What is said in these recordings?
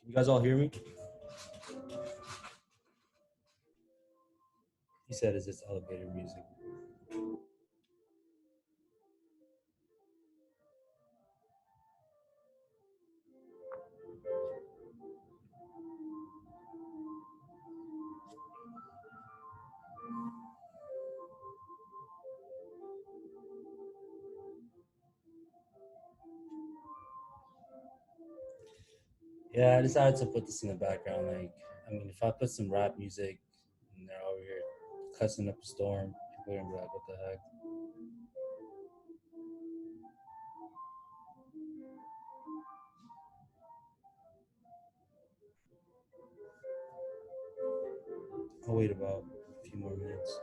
You guys all hear me? He said, "Is this elevator music?" Yeah, I decided to put this in the background. Like, I mean, if I put some rap music and they're over here cussing up a storm, people are gonna be like, "What the heck?" I'll wait about a few more minutes.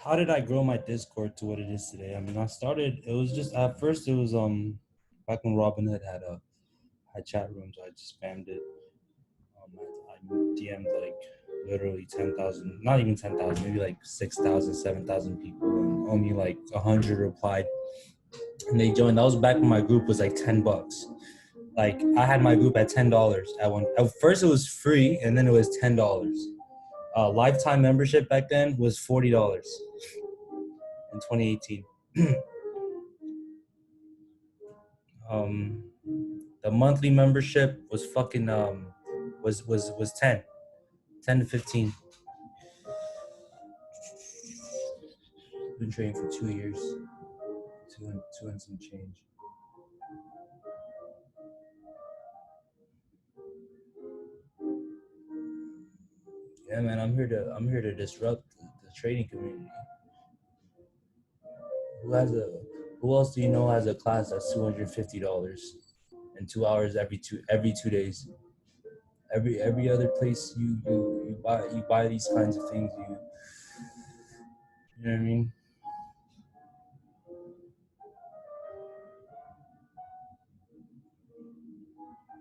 How did I grow my Discord to what it is today? I mean, I started. It was just at first. It was back when Robinhood had chat rooms. I just spammed it. I DM'd like literally 10,000, not even 10,000, maybe like 6,000, 7,000 people, and only like 100 replied, and they joined. That was back when my group was like $10. Like I had my group at $10 at one. At first, it was free, and then it was $10. Lifetime membership back then was $40 in 2018. um, the monthly membership was fucking was 10 to 15. Been trading for 2 years, two and some change. Yeah, man, I'm here to disrupt the trading community. Who has a who else do you know has a class that's $250 and 2 hours every 2 days? Every other place you buy these kinds of things, you know what I mean?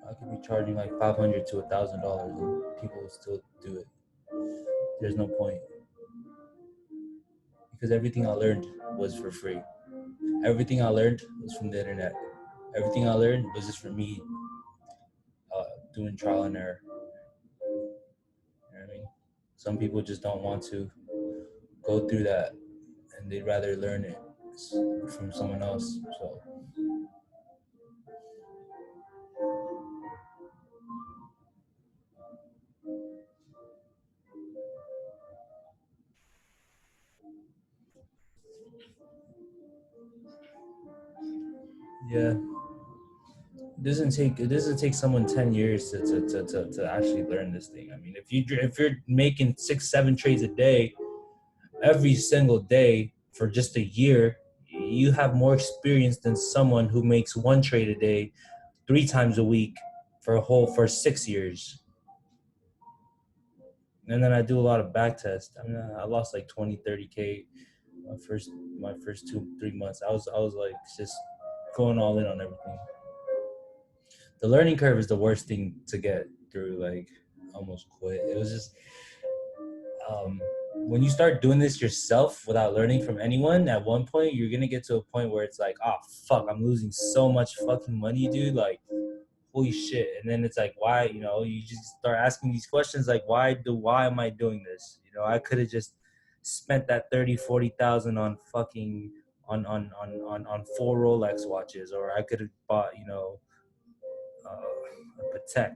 I could be charging like $500 to $1,000 and people will still do it. There's no point because everything I learned was for free. Everything I learned was from the internet. Everything I learned was just for me doing trial and error. You know what I mean? Some people just don't want to go through that and they'd rather learn it from someone else. So yeah, it doesn't take someone 10 years to actually learn this thing. I mean, if you're making 6 7 trades a day every single day for just a year, you have more experience than someone who makes 1 trade a day 3 times a week for 6 years. And then I do a lot of back tests. I mean, I lost like 20 30K my first 2 3 months. I was like just going all in on everything. The learning curve is the worst thing to get through. Like, almost quit. It was just when you start doing this yourself without learning from anyone, at one point you're gonna get to a point where it's like, oh fuck, I'm losing so much fucking money, dude. Like, holy shit. And then it's like, why? You just start asking these questions like, why am I doing this? I could have just spent that 30 40,000 on fucking on 4 Rolex watches, or I could have bought a Patek.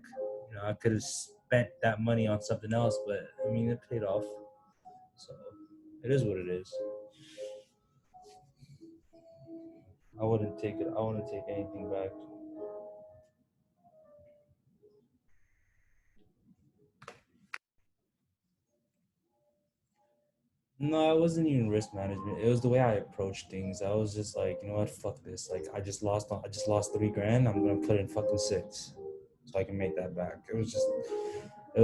I could have spent that money on something else, but I mean, it paid off. So it is what it is. I wouldn't take it. I wouldn't take anything back. No, it wasn't even risk management. It was the way I approached things. I was just like, you know what, fuck this. Like, I just lost 3 grand. I'm gonna put in fucking six, so I can make that back. It was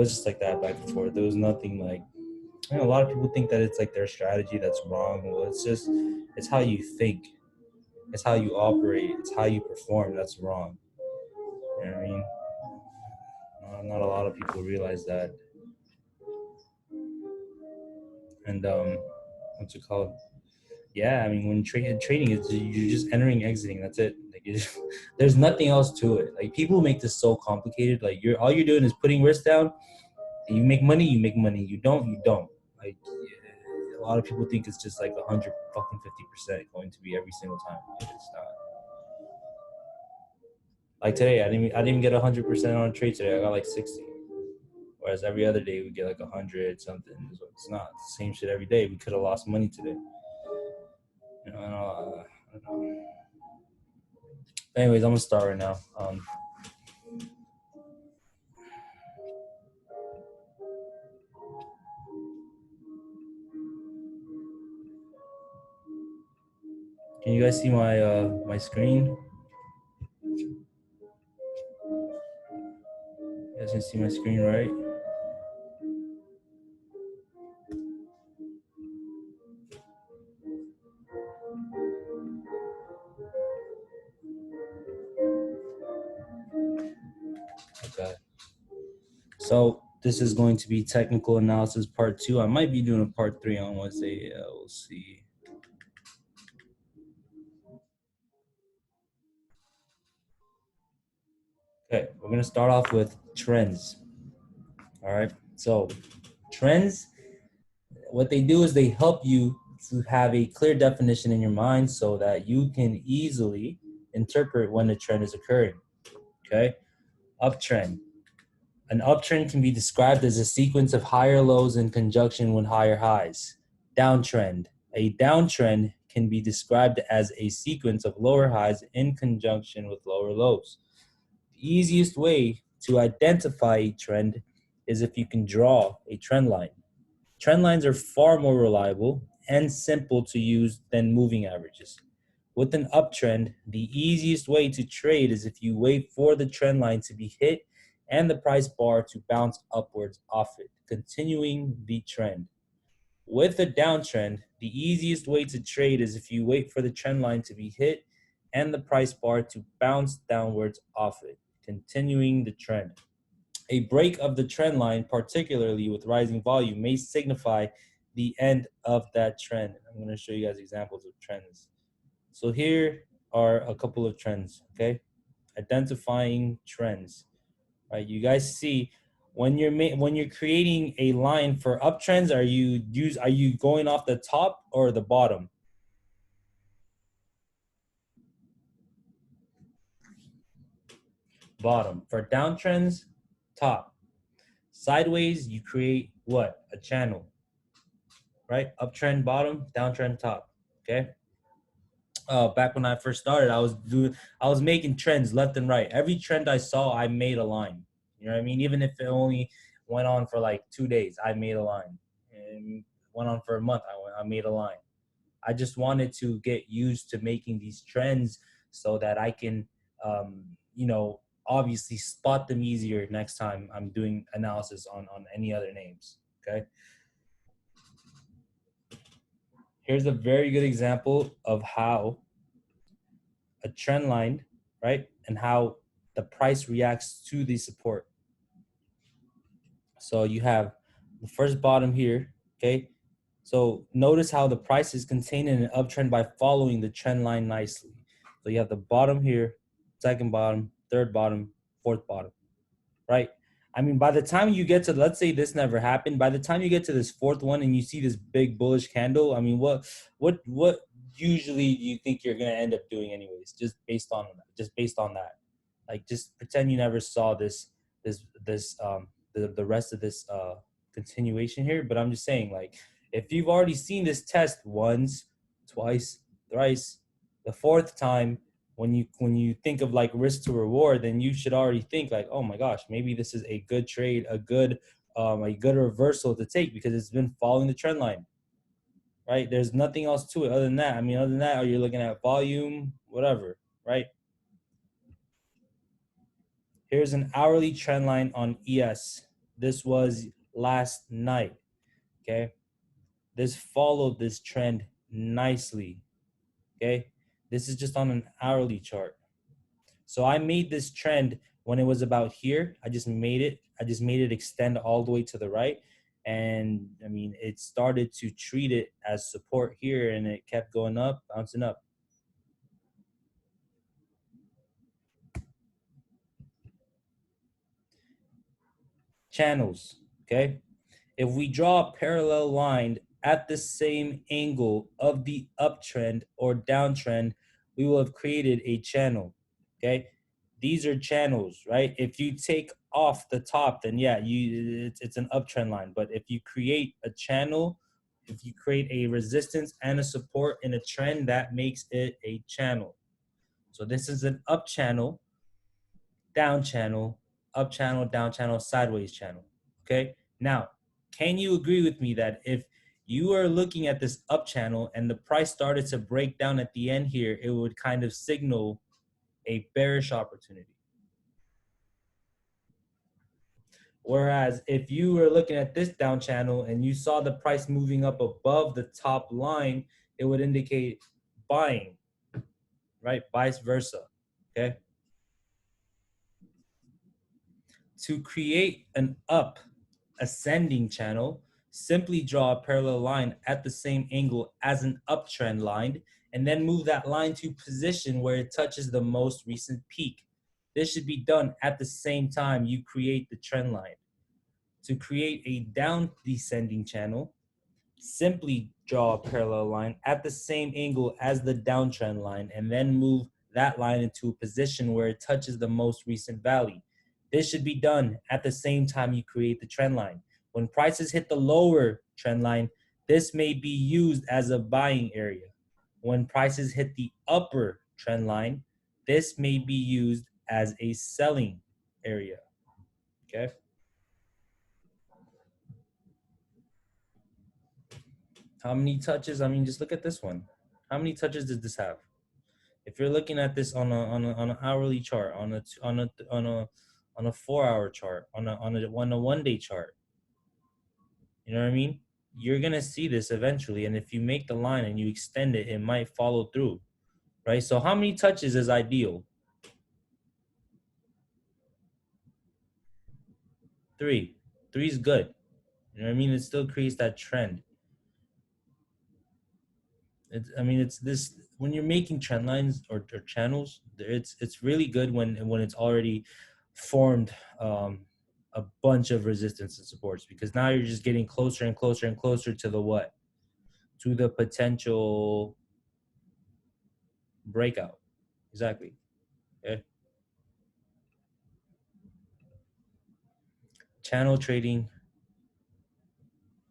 just like that back and forth. There was nothing like, a lot of people think that it's like their strategy that's wrong. Well, it's how you think. It's how you operate. It's how you perform. That's wrong. You know what I mean? Not a lot of people realize that. And what's it called? Yeah, I mean, when trading is, you're just entering, exiting. That's it. Like, there's nothing else to it. Like, people make this so complicated. Like, all you're doing is putting risk down. You make money. You make money. You don't. You don't. Like, a lot of people think it's just like 100 fucking 50% going to be every single time. It's not. Like today, I didn't even get 100% on a trade today. I got like 60. Whereas every other day we get like 100 something. So it's not the same shit every day. We could have lost money today. I don't know. Anyways, I'm gonna start right now. Can you guys see my screen? You guys can see my screen, right? Okay. So this is going to be technical analysis part 2. I might be doing a part 3 on Wednesday. We'll see. Okay, we're gonna start off with trends. All right. So trends, what they do is they help you to have a clear definition in your mind so that you can easily interpret when a trend is occurring. Okay. Uptrend. An uptrend can be described as a sequence of higher lows in conjunction with higher highs. Downtrend. A downtrend can be described as a sequence of lower highs in conjunction with lower lows. The easiest way to identify a trend is if you can draw a trend line. Trend lines are far more reliable and simple to use than moving averages. With an uptrend, the easiest way to trade is if you wait for the trend line to be hit and the price bar to bounce upwards off it, continuing the trend. With a downtrend, the easiest way to trade is if you wait for the trend line to be hit and the price bar to bounce downwards off it, continuing the trend. A break of the trend line, particularly with rising volume, may signify the end of that trend. I'm going to show you guys examples of trends. So here are a couple of trends, okay? Identifying trends, right? You guys see when you're creating a line for uptrends, are you going off the top or the bottom? Bottom. For downtrends, top. Sideways, you create what? A channel, right? Uptrend bottom, downtrend top. Okay. Back when I first started, I was making trends left and right. Every trend I saw, I made a line. You know what I mean? Even if it only went on for like 2 days, I made a line. And went on for a month, I made a line. I just wanted to get used to making these trends so that I can, you know, obviously spot them easier next time I'm doing analysis on any other names. Okay. Here's a very good example of how a trend line, right, and how the price reacts to the support. So you have the first bottom here, okay? So notice how the price is contained in an uptrend by following the trend line nicely. So you have the bottom here, second bottom, third bottom, fourth bottom, right? I mean, by the time you get to, let's say this never happened, by the time you get to this fourth one and you see this big bullish candle, I mean, what usually do you think you're gonna end up doing anyways? Just based on that, like just pretend you never saw the rest of this continuation here. But I'm just saying, like, if you've already seen this test once, twice, thrice, the fourth time, when you think of like risk to reward, then you should already think like, oh my gosh, maybe this is a good trade, a good reversal to take because it's been following the trend line, right? There's nothing else to it other than that. I mean, other than that, are you looking at volume, whatever, right? Here's an hourly trend line on ES. This was last night, okay? This followed this trend nicely, okay? This is just on an hourly chart. So I made this trend when it was about here. I just made it extend all the way to the right. And I mean, it started to treat it as support here and it kept going up, bouncing up. Channels, okay? If we draw a parallel line at the same angle of the uptrend or downtrend, we will have created a channel, okay? These are channels, right? If you take off the top, then yeah, it's an uptrend line. But if you create a channel, if you create a resistance and a support in a trend, that makes it a channel. So this is an up channel, down channel, up channel, down channel, sideways channel. Okay. Now, can you agree with me that if you are looking at this up channel and the price started to break down at the end here, it would kind of signal a bearish opportunity? Whereas if you were looking at this down channel and you saw the price moving up above the top line, it would indicate buying, right? Vice versa. Okay. To create an up ascending channel, simply draw a parallel line at the same angle as an uptrend line and then move that line to position where it touches the most recent peak. This should be done at the same time you create the trend line. To create a down descending channel, simply draw a parallel line at the same angle as the downtrend line and then move that line into a position where it touches the most recent valley. This should be done at the same time you create the trend line. When prices hit the lower trend line, this may be used as a buying area. When prices hit the upper trend line, this may be used as a selling area. Okay. How many touches? I mean, just look at this one. How many touches does this have? If you're looking at this on an hourly chart, on a 4-hour chart, on a 1 day chart. You know what I mean? You're gonna see this eventually, and if you make the line and you extend it, it might follow through, right? So how many touches is ideal? 3. 3 is good. You know what I mean? It still creates that trend. It's this, when you're making trend lines or channels, it's really good when it's already formed a bunch of resistance and supports, because now you're just getting closer and closer and closer to the what? To the potential breakout. Exactly. Okay. Channel trading,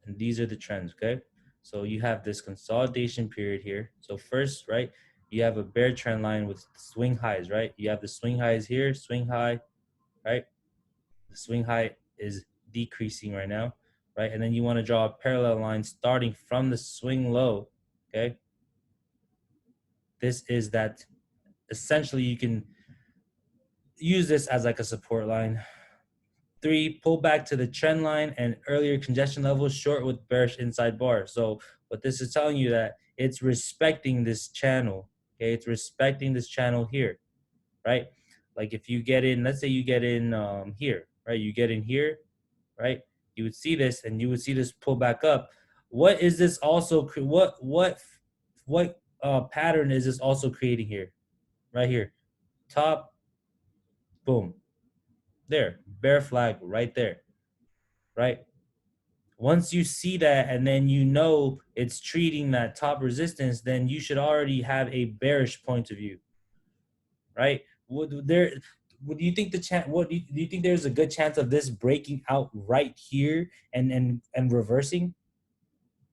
and these are the trends. Okay. So you have this consolidation period here. So first, right, you have a bear trend line with swing highs, right? You have the swing highs here, swing high, right? The swing high is decreasing right now, right? And then you want to draw a parallel line starting from the swing low, okay? This is that, essentially you can use this as like a support line. 3, pull back to the trend line and earlier congestion levels, short with bearish inside bar. So what this is telling you, that it's respecting this channel, okay? It's respecting this channel here, right? Like if you get in, let's say you get in here, right? You get in here, right? You would see this, and you would see this pull back up. What is this also? What pattern is this also creating here? Right here, top, boom, there, bear flag right there, right? Once you see that, and then you know it's treating that top resistance, then you should already have a bearish point of view, right? Would there? Would you think the chance? What do you think? There's a good chance of this breaking out right here and reversing?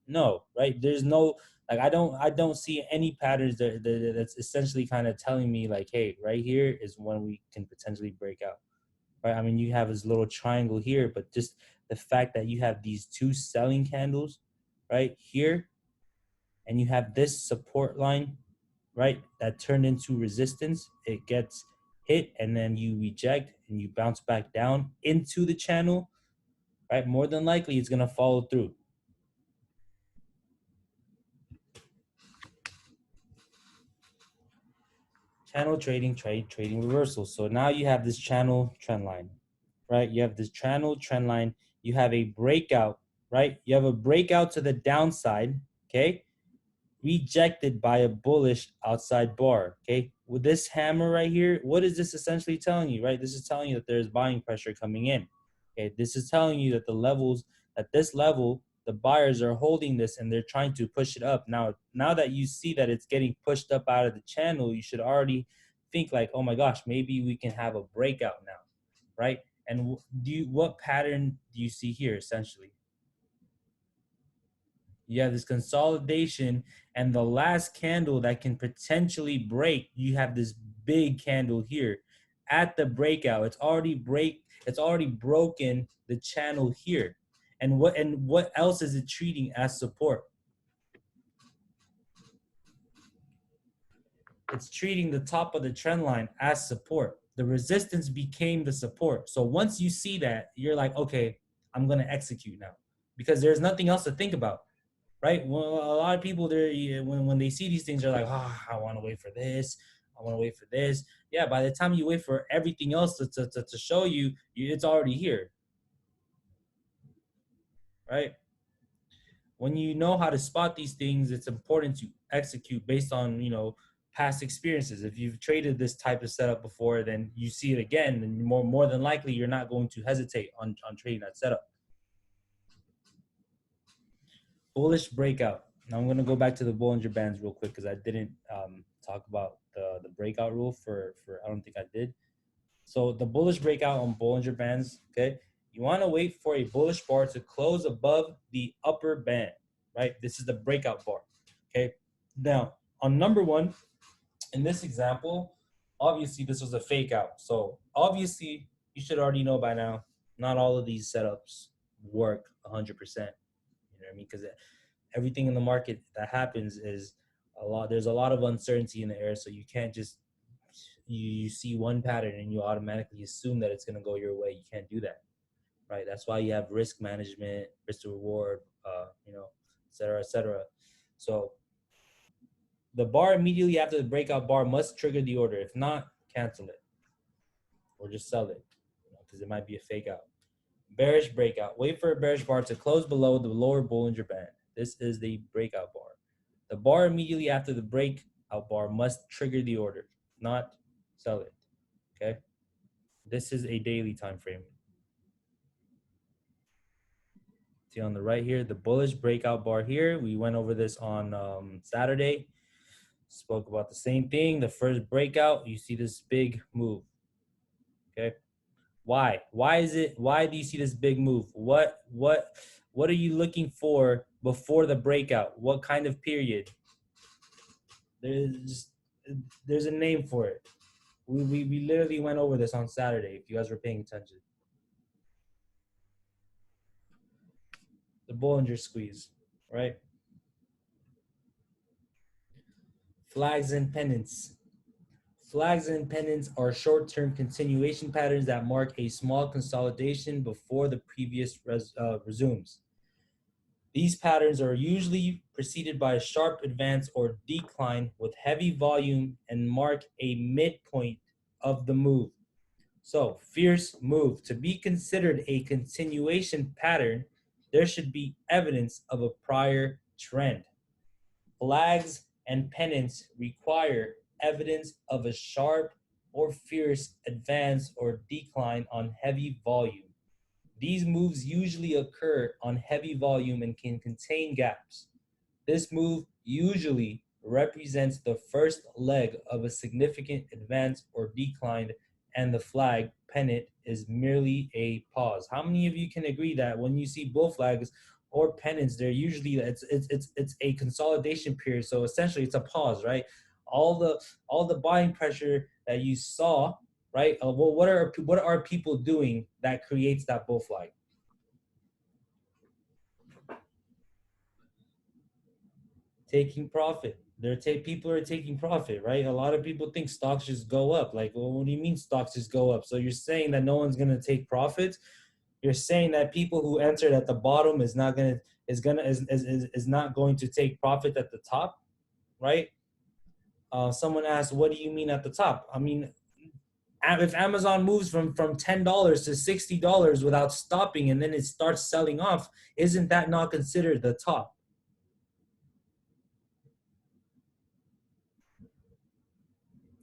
No, right? There's no, like, I don't see any patterns that's essentially kind of telling me like, hey, right here is when we can potentially break out, right? I mean, you have this little triangle here, but just the fact that you have these 2 selling candles right here, and you have this support line, right, that turned into resistance, it gets hit, and then you reject and you bounce back down into the channel, right? More than likely it's going to follow through. Channel trading, trading reversals. So now you have this channel trend line, right? You have this channel trend line. You have a breakout, right? You have a breakout to the downside, okay? Rejected by a bullish outside bar, okay? With this hammer right here, what is this essentially telling you, right? This is telling you that there's buying pressure coming in, okay? This is telling you that the levels, at this level, the buyers are holding this and they're trying to push it up. Now that you see that it's getting pushed up out of the channel, you should already think like, oh my gosh, maybe we can have a breakout now, right? And what pattern do you see here essentially? You have this consolidation, and the last candle that can potentially break, you have this big candle here at the breakout. It's already broken the channel here. And what else is it treating as support? It's treating the top of the trend line as support. The resistance became the support. So once you see that, you're like, okay, I'm going to execute now, because there's nothing else to think about. Right? Well, a lot of people, when they see these things, they're like, I want to wait for this. I want to wait for this. Yeah, by the time you wait for everything else to show you, it's already here, right? When you know how to spot these things, it's important to execute based on, past experiences. If you've traded this type of setup before, then you see it again, and more than likely, you're not going to hesitate on trading that setup. Bullish breakout. Now I'm going to go back to the Bollinger Bands real quick, because I didn't talk about the breakout rule for I don't think I did. So the bullish breakout on Bollinger Bands, okay, you want to wait for a bullish bar to close above the upper band, right? This is the breakout bar, okay? Now, on number 1, in this example, obviously this was a fake out. So obviously you should already know by now, not all of these setups work 100%. You know what I mean? Because everything in the market that happens is there's a lot of uncertainty in the air, so you can't just you see one pattern and you automatically assume that it's going to go your way. You can't do that, right? That's why you have risk management, risk to reward, et cetera, et cetera. So the bar immediately after the breakout bar must trigger the order. If not, cancel it or just sell it, because it might be a fake out. Bearish breakout. Wait for a bearish bar to close below the lower Bollinger Band. This is the breakout bar. The bar immediately after the breakout bar must trigger the order, not sell it. Okay. This is a daily time frame. See on the right here, the bullish breakout bar here. We went over this on Saturday. Spoke about the same thing. The first breakout, you see this big move. Okay. Why? Why do you see this big move? What are you looking for before the breakout? What kind of period? There's a name for it. We literally went over this on Saturday, if you guys were paying attention. The Bollinger Squeeze, right? Flags and pennants. Flags and pennants are short-term continuation patterns that mark a small consolidation before the previous resumes. These patterns are usually preceded by a sharp advance or decline with heavy volume and mark a midpoint of the move. So, fierce move. To be considered a continuation pattern, there should be evidence of a prior trend. Flags and pennants require evidence of a sharp or fierce advance or decline on heavy volume. These moves usually occur on heavy volume and can contain gaps. This move usually represents the first leg of a significant advance or decline, and the flag pennant is merely a pause. How many of you can agree that when you see bull flags or pennants, they're usually it's a consolidation period. So essentially, it's a pause, right? All the buying pressure that you saw, right? Well, what are people doing that creates that bull flag? Taking profit. People are taking profit, right? A lot of people think stocks just go up. Like, well, what do you mean stocks just go up? So you're saying that no one's gonna take profits? You're saying that people who entered at the bottom is not going to take profit at the top, right? Someone asked, what do you mean at the top? I mean, if Amazon moves from $10 to $60 without stopping and then it starts selling off, isn't that not considered the top?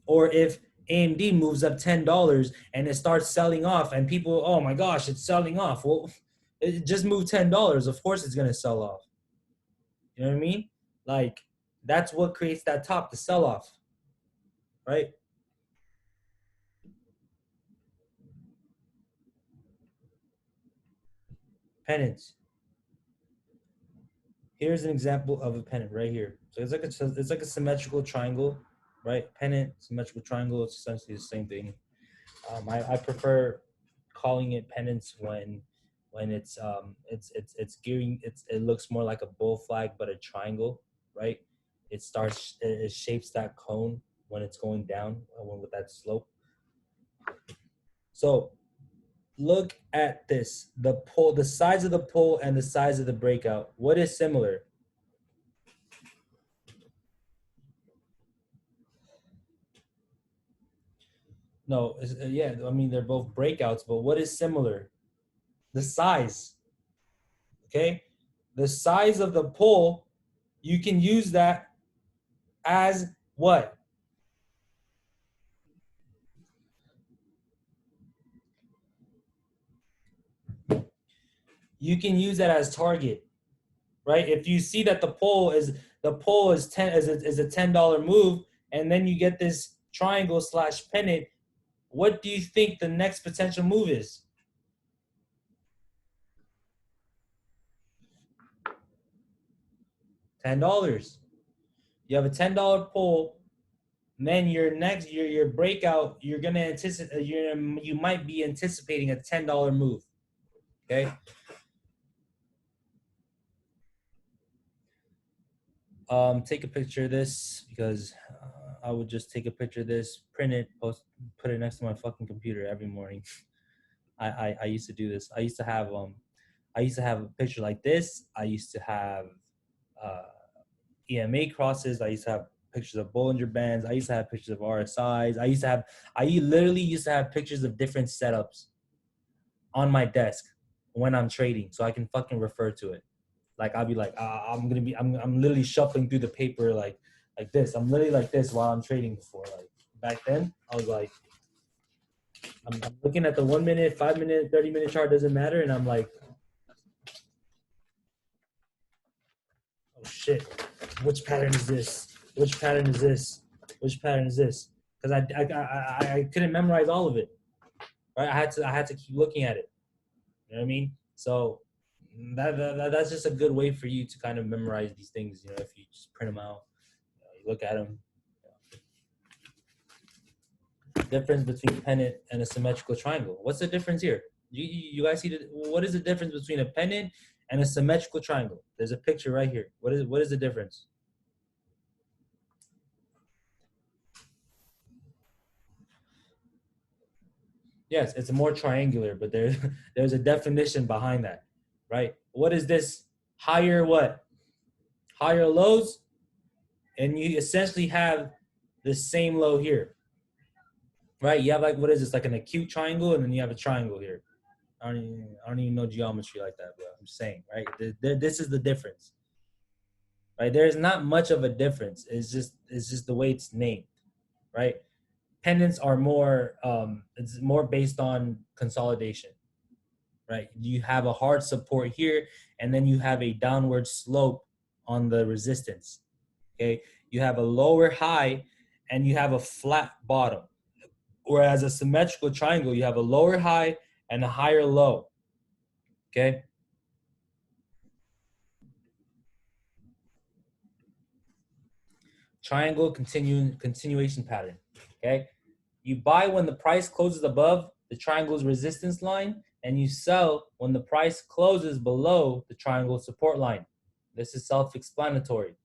Or if AMD moves up $10 and it starts selling off and people, oh my gosh, it's selling off. Well, it just moved $10. Of course it's going to sell off. You know what I mean? Like, that's what creates that top, the sell off, right? Pennants. Here's an example of a pennant right here. So it's like a symmetrical triangle, right? Pennant, symmetrical triangle. It's essentially the same thing. I prefer calling it pennants when it's gearing. It looks more like a bull flag, but a triangle, right? It shapes that cone when it's going down, with that slope. So look at this: the size of the pull and the size of the breakout. What is similar? No, yeah, I mean they're both breakouts, but what is similar? The size. Okay, the size of the pull, you can use that as what? You can use that as target, right? If you see that the pull is a $10 move, and then you get this triangle / pennant, what do you think the next potential move is? $10. You have a $10 pull, and then your breakout, you're gonna anticipate you might be anticipating a $10 move. Okay. Take a picture of this because I would just take a picture of this, print it, put it next to my fucking computer every morning. I used to do this. I used to have a picture like this. I used to have uh, EMA crosses. I used to have pictures of Bollinger Bands. I used to have pictures of RSIs. I literally used to have pictures of different setups on my desk when I'm trading, so I can fucking refer to it. Like I'll be like, I'm literally shuffling through the paper like this. I'm literally like this while I'm trading before. Like back then, I was like, I'm looking at the 1 minute, 5 minute, 30-minute chart, doesn't matter, and I'm like, oh shit, which pattern is this? Which pattern is this? Which pattern is this? Because I couldn't memorize all of it, right? I had to keep looking at it. You know what I mean? So that's just a good way for you to kind of memorize these things. You know, if you just print them out, you look at them. Difference between pennant and a symmetrical triangle. What's the difference here? You guys see what is the difference between a pennant and a symmetrical triangle? There's a picture right here. What is the difference? Yes, it's more triangular, but there's a definition behind that, right? What is this? Higher what? Higher lows, and you essentially have the same low here, right? You have like, what is this? Like an acute triangle, and then you have a triangle here. I don't even know geometry like that, but I'm saying, right? This is the difference, right? There's not much of a difference. It's just the way it's named, right? Pendants are more, it's more based on consolidation, right? You have a hard support here, and then you have a downward slope on the resistance, okay? You have a lower high, and you have a flat bottom. Whereas a symmetrical triangle, you have a lower high and a higher low, okay? Triangle continuation pattern, okay? You buy when the price closes above the triangle's resistance line, and you sell when the price closes below the triangle support line. This is self-explanatory,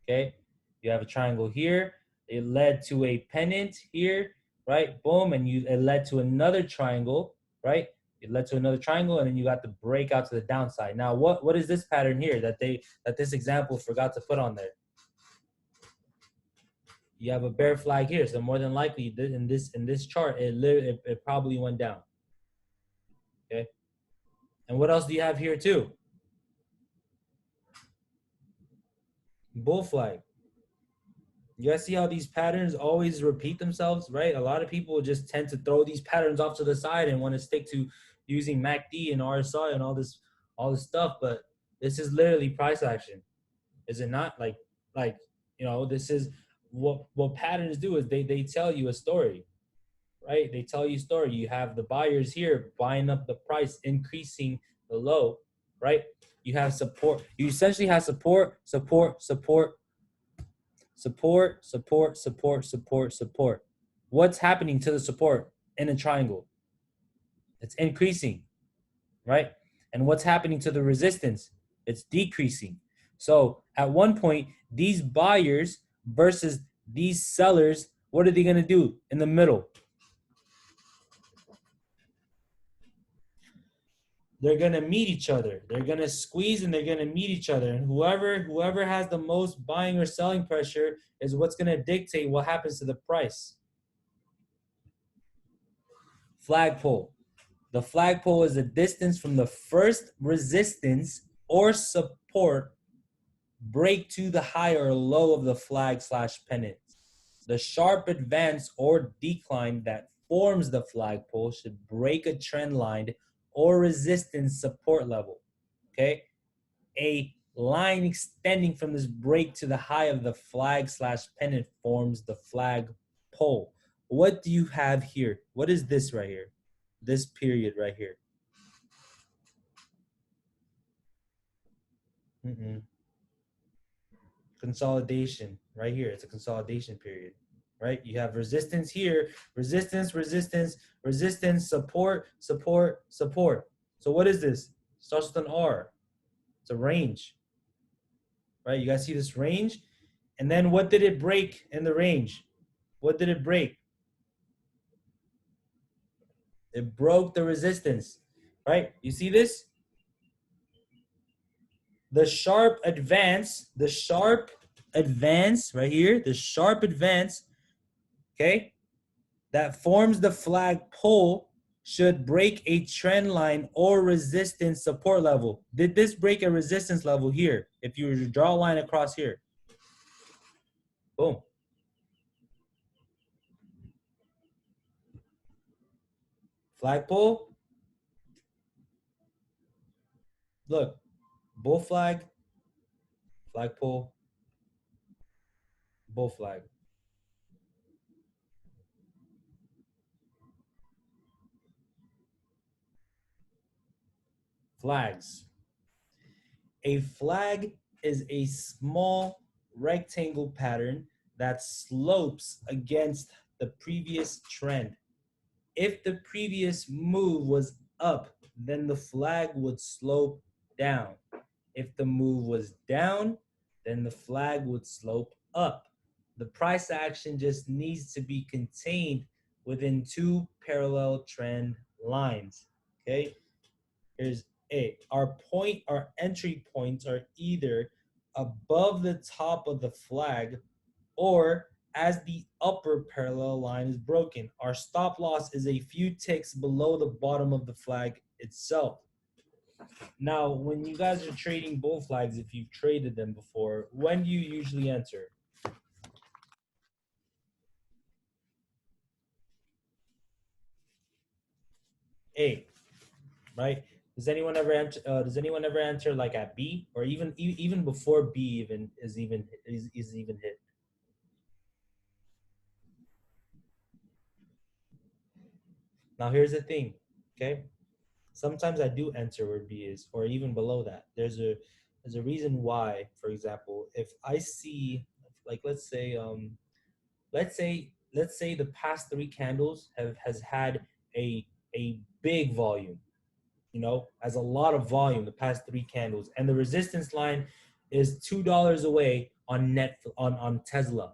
okay? You have a triangle here. It led to a pennant here, right? Boom, and it led to another triangle, right? It led to another triangle, and then you got the breakout to the downside. Now, what is this pattern here that this example forgot to put on there? You have a bear flag here, so more than likely in this chart, it probably went down. Okay, and what else do you have here too? Bull flag. You guys see how these patterns always repeat themselves, right? A lot of people just tend to throw these patterns off to the side and want to stick to using MACD and RSI and all this stuff, but this is literally price action, is it not? Like you know, this is what patterns do is they tell you a story, right? They tell you a story. You have the buyers here buying up the price, increasing the low, right? You have support. You essentially have support, support, support, support, support, support, support, support. What's happening to the support in a triangle? It's increasing, right? And what's happening to the resistance? It's decreasing. So at one point, these buyers versus these sellers, what are they going to do in the middle? They're going to meet each other. They're going to squeeze and they're going to meet each other. And whoever has the most buying or selling pressure is what's going to dictate what happens to the price. Flagpole. The flagpole is the distance from the first resistance or support break to the high or low of the flag/pennant. The sharp advance or decline that forms the flagpole should break a trend line or resistance support level, okay? A line extending from this break to the high of the flag/pennant forms the flagpole. What do you have here? What is this right here? This period right here. Consolidation right here. It's a consolidation period, right? You have resistance here, resistance, resistance, resistance, support, support, support. So what is this? Starts with an R. It's a range, right? You guys see this range? And then what did it break in the range? What did it break? It broke the resistance, right? You see this? The sharp advance right here, the sharp advance, okay, that forms the flagpole should break a trend line or resistance support level. Did this break a resistance level here? If you were to draw a line across here, boom. Flagpole, look, bull flag, flagpole, bull flag. Flags. A flag is a small rectangle pattern that slopes against the previous trend. If the previous move was up, then the flag would slope down. If the move was down, then the flag would slope up. The price action just needs to be contained within two parallel trend lines. Okay, here's A. Our entry points are either above the top of the flag or as the upper parallel line is broken. Our stop loss is a few ticks below the bottom of the flag itself. Now, when you guys are trading bull flags, if you've traded them before, when do you usually enter? A, right? Does anyone ever enter? Like at B, or even before B even is even hit? Now here's the thing, okay? Sometimes I do enter where B is, or even below that. There's a reason why. For example, if I see, like, let's say the past three candles has had a big volume, as a lot of volume the past three candles, and the resistance line is $2 away on Tesla,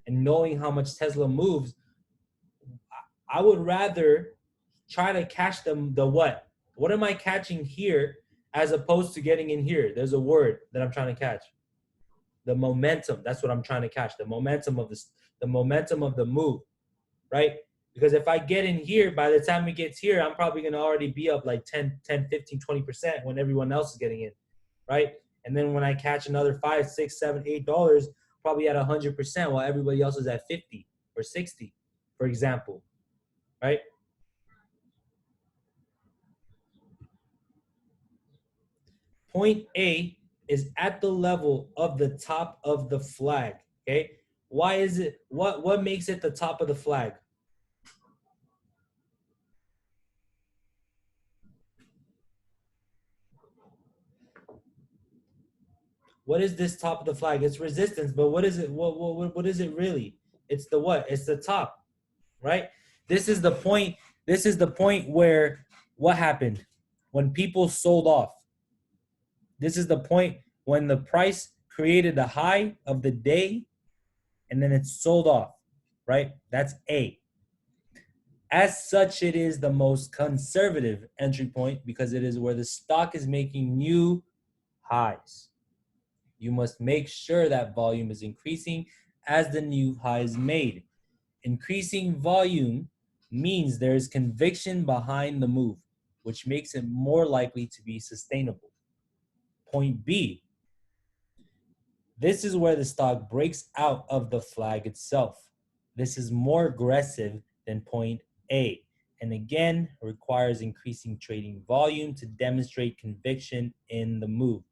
and knowing how much Tesla moves, I would rather try to catch them. The what? What am I catching here as opposed to getting in here? There's a word that I'm trying to catch. The momentum. That's what I'm trying to catch. The momentum of this, the momentum of the move, right? Because if I get in here, by the time it gets here, I'm probably going to already be up like 10, 15, 20% when everyone else is getting in, right? And then when I catch another $5, $6, $7, $8, probably at 100% while everybody else is at 50 or 60, for example, right? Point A is at the level of the top of the flag, okay? Why is it, what makes it the top of the flag? What is this top of the flag? It's resistance, but what is it? What is it really? It's the what? It's the top, right? This is the point. This is the point where what happened when people sold off. This is the point when the price created the high of the day and then it sold off, right? That's A. As such, it is the most conservative entry point because it is where the stock is making new highs. You must make sure that volume is increasing as the new high is made. Increasing volume means there is conviction behind the move, which makes it more likely to be sustainable. Point B, this is where the stock breaks out of the flag itself. This is more aggressive than point A, and again requires increasing trading volume to demonstrate conviction in the move.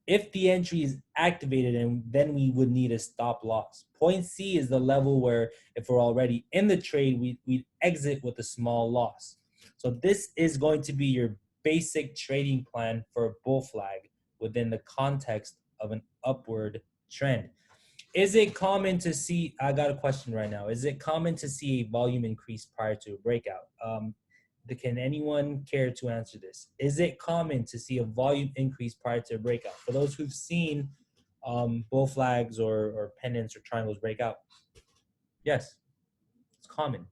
If the entry is activated, and then we would need a stop loss. Point C is the level where if we're already in the trade, we'd exit with a small loss. So this is going to be your basic trading plan for a bull flag within the context of an upward trend. Is it common to see, I got a question right now, is it common to see a volume increase prior to a breakout? Can anyone care to answer this? Is it common to see a volume increase prior to a breakout? For those who've seen bull flags or pennants or triangles break out. Yes, it's common,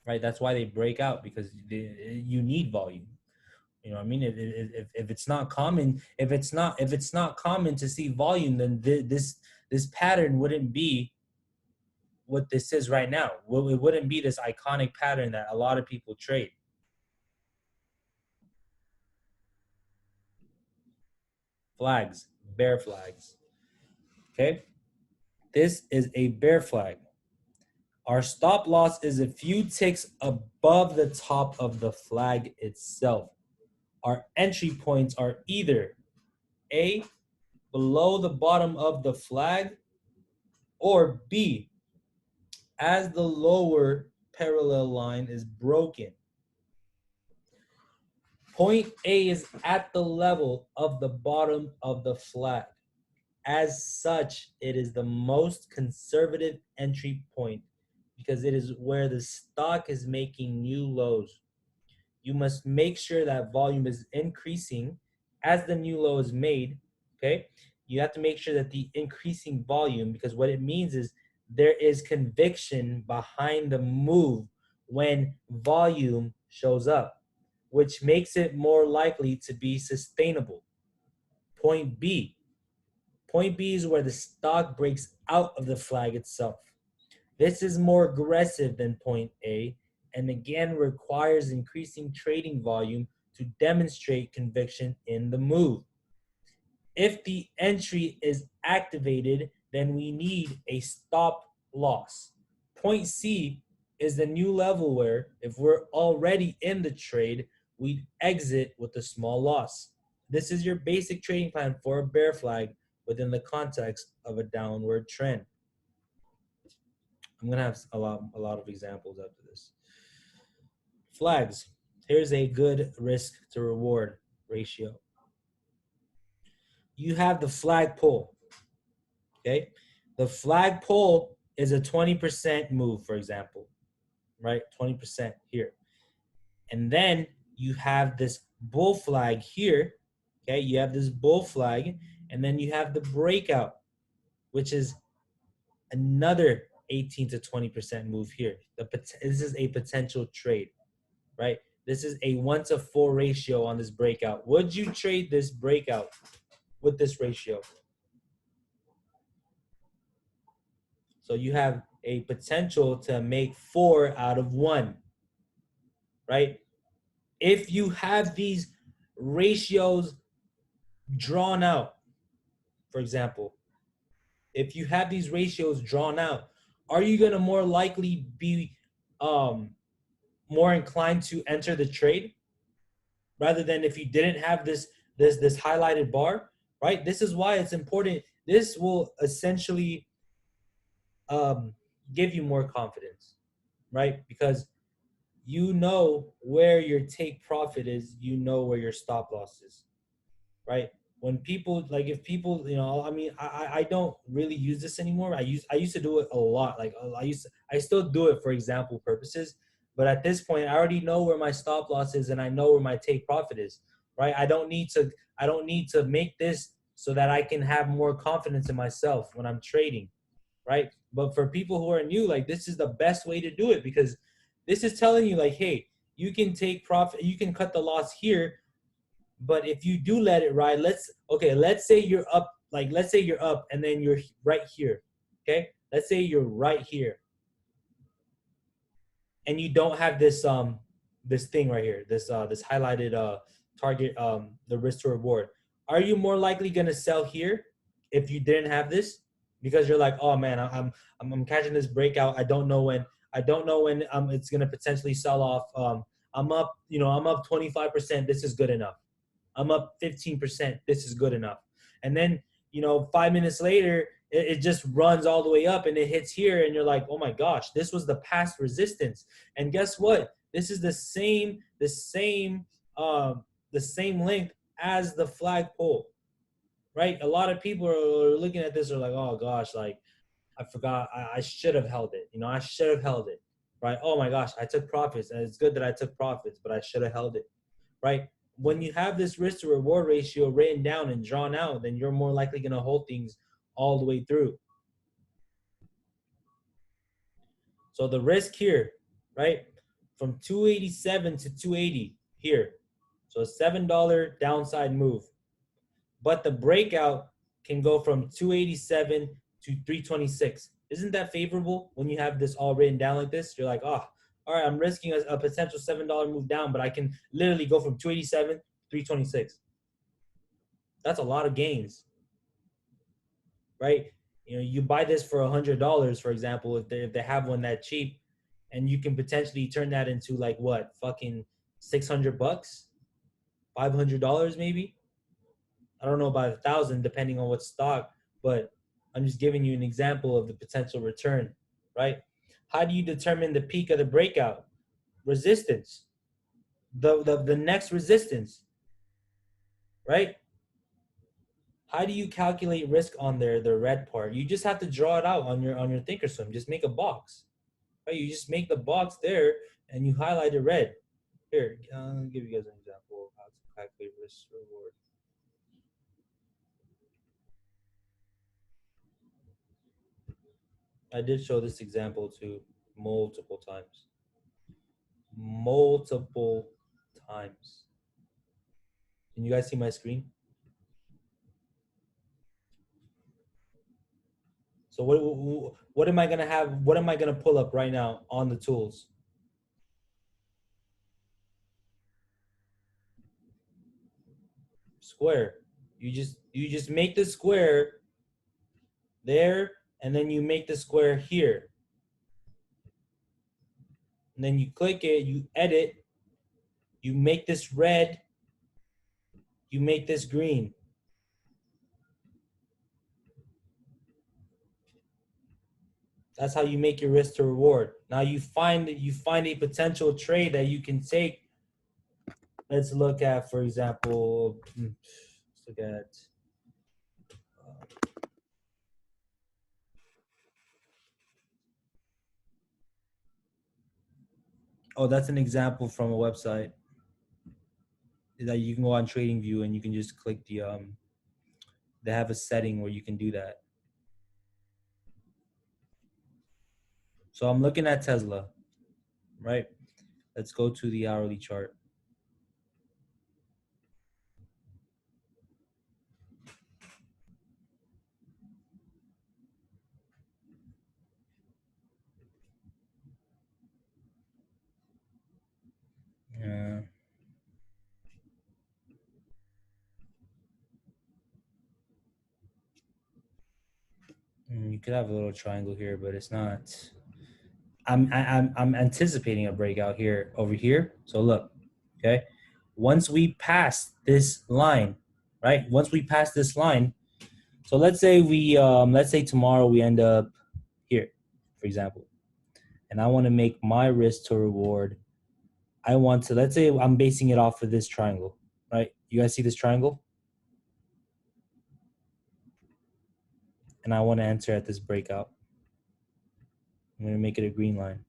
right? That's why they break out, because you need volume. You know what I mean? If it's not common, if it's not common to see volume, then this pattern wouldn't be what this is right now. Well, it wouldn't be this iconic pattern that a lot of people trade. Flags, bear flags. Okay, this is a bear flag. Our stop loss is a few ticks above the top of the flag itself. Our entry points are either A, below the bottom of the flag, or B, as the lower parallel line is broken. Point A is at the level of the bottom of the flag. As such, it is the most conservative entry point because it is where the stock is making new lows. You must make sure that volume is increasing as the new low is made. Okay, you have to make sure that the increasing volume, because what it means is there is conviction behind the move when volume shows up, which makes it more likely to be sustainable. Point B. Point B is where the stock breaks out of the flag itself. This is more aggressive than point A, and again requires increasing trading volume to demonstrate conviction in the move. If the entry is activated, then we need a stop loss. Point C is the new level where, if we're already in the trade, we exit with a small loss. This is your basic trading plan for a bear flag within the context of a downward trend. I'm gonna have a lot of examples after this. Flags. Here's a good risk to reward ratio. You have the flag pull. Okay, the flag pull is a 20% move, for example, right? 20% here, and then you have this bull flag here. Okay, you have this bull flag, and then you have the breakout, which is another 18 to 20% move here. This is a potential trade, right? This is a 1-to-4 ratio on this breakout. Would you trade this breakout with this ratio? So you have a potential to make 4 out of 1, right? If you have these ratios drawn out, for example, if you have these ratios drawn out, are you going to more likely be more inclined to enter the trade rather than if you didn't have this highlighted bar, right? This is why it's important. This will essentially um, give you more confidence, right? Because you know where your take profit is, you know where your stop loss is, right? When people, like, if people, I mean, I don't really use this anymore. I used to do it a lot. Like, I still do it for example purposes, but at this point I already know where my stop loss is and I know where my take profit is, right? I don't need to make this so that I can have more confidence in myself when I'm trading, right? But for people who are new, like, this is the best way to do it, because this is telling you, like, hey, you can take profit, you can cut the loss here, but if you do let it ride, let's say you're up, let's say you're up and then you're right here, okay? Let's say you're right here and you don't have this thing right here, this highlighted target, the risk to reward. Are you more likely gonna sell here if you didn't have this? Because you're like, oh man, I'm catching this breakout. I don't know when it's gonna potentially sell off. I'm up 25%. This is good enough. I'm up 15%. This is good enough. And then, 5 minutes later, it just runs all the way up and it hits here. And you're like, oh my gosh, this was the past resistance. And guess what? This is the same length as the flagpole, right? A lot of people are looking at this, are like, oh gosh, like, I forgot, I should have held it. I should have held it, right? Oh my gosh, I took profits, and it's good that I took profits, but I should have held it, right? When you have this risk to reward ratio written down and drawn out, then you're more likely going to hold things all the way through. So the risk here, right, from 287 to 280 here. So a $7 downside move. But the breakout can go from 287 to 326. Isn't that favorable when you have this all written down like this? You're like, oh, all right, I'm risking a potential $7 move down, but I can literally go from 287 to 326. That's a lot of gains, right? You know, you buy this for $100, for example, if they have one that cheap, and you can potentially turn that into like what, fucking $600, $500 maybe. I don't know about 1,000 depending on what stock, but I'm just giving you an example of the potential return, right? How do you determine the peak of the breakout? Resistance, the next resistance, right? How do you calculate risk on there, the red part? You just have to draw it out on your thinkorswim. Just make a box, right? You just make the box there and you highlight it red. Here, I'll give you guys an example of how to calculate risk reward. I did show this example to multiple times. Multiple times. Can you guys see my screen? So what am I gonna have? What am I gonna pull up right now on the tools? Square. You just make the square there, and then you make the square here. And then you click it, you edit, you make this red, you make this green. That's how you make your risk to reward. Now you find a potential trade that you can take. Let's look at, for example, let's look at oh, that's an example from a website that you can go on TradingView and you can just click the they have a setting where you can do that. So I'm looking at Tesla, right? Let's go to the hourly chart. Yeah. You could have a little triangle here, but it's not. I'm anticipating a breakout here over here. So look, okay. Once we pass this line, right? Once we pass this line, so let's say tomorrow we end up here, for example, and I want to make my risk to reward. I want to, let's say I'm basing it off of this triangle, right? You guys see this triangle? And I want to enter at this breakout. I'm going to make it a green line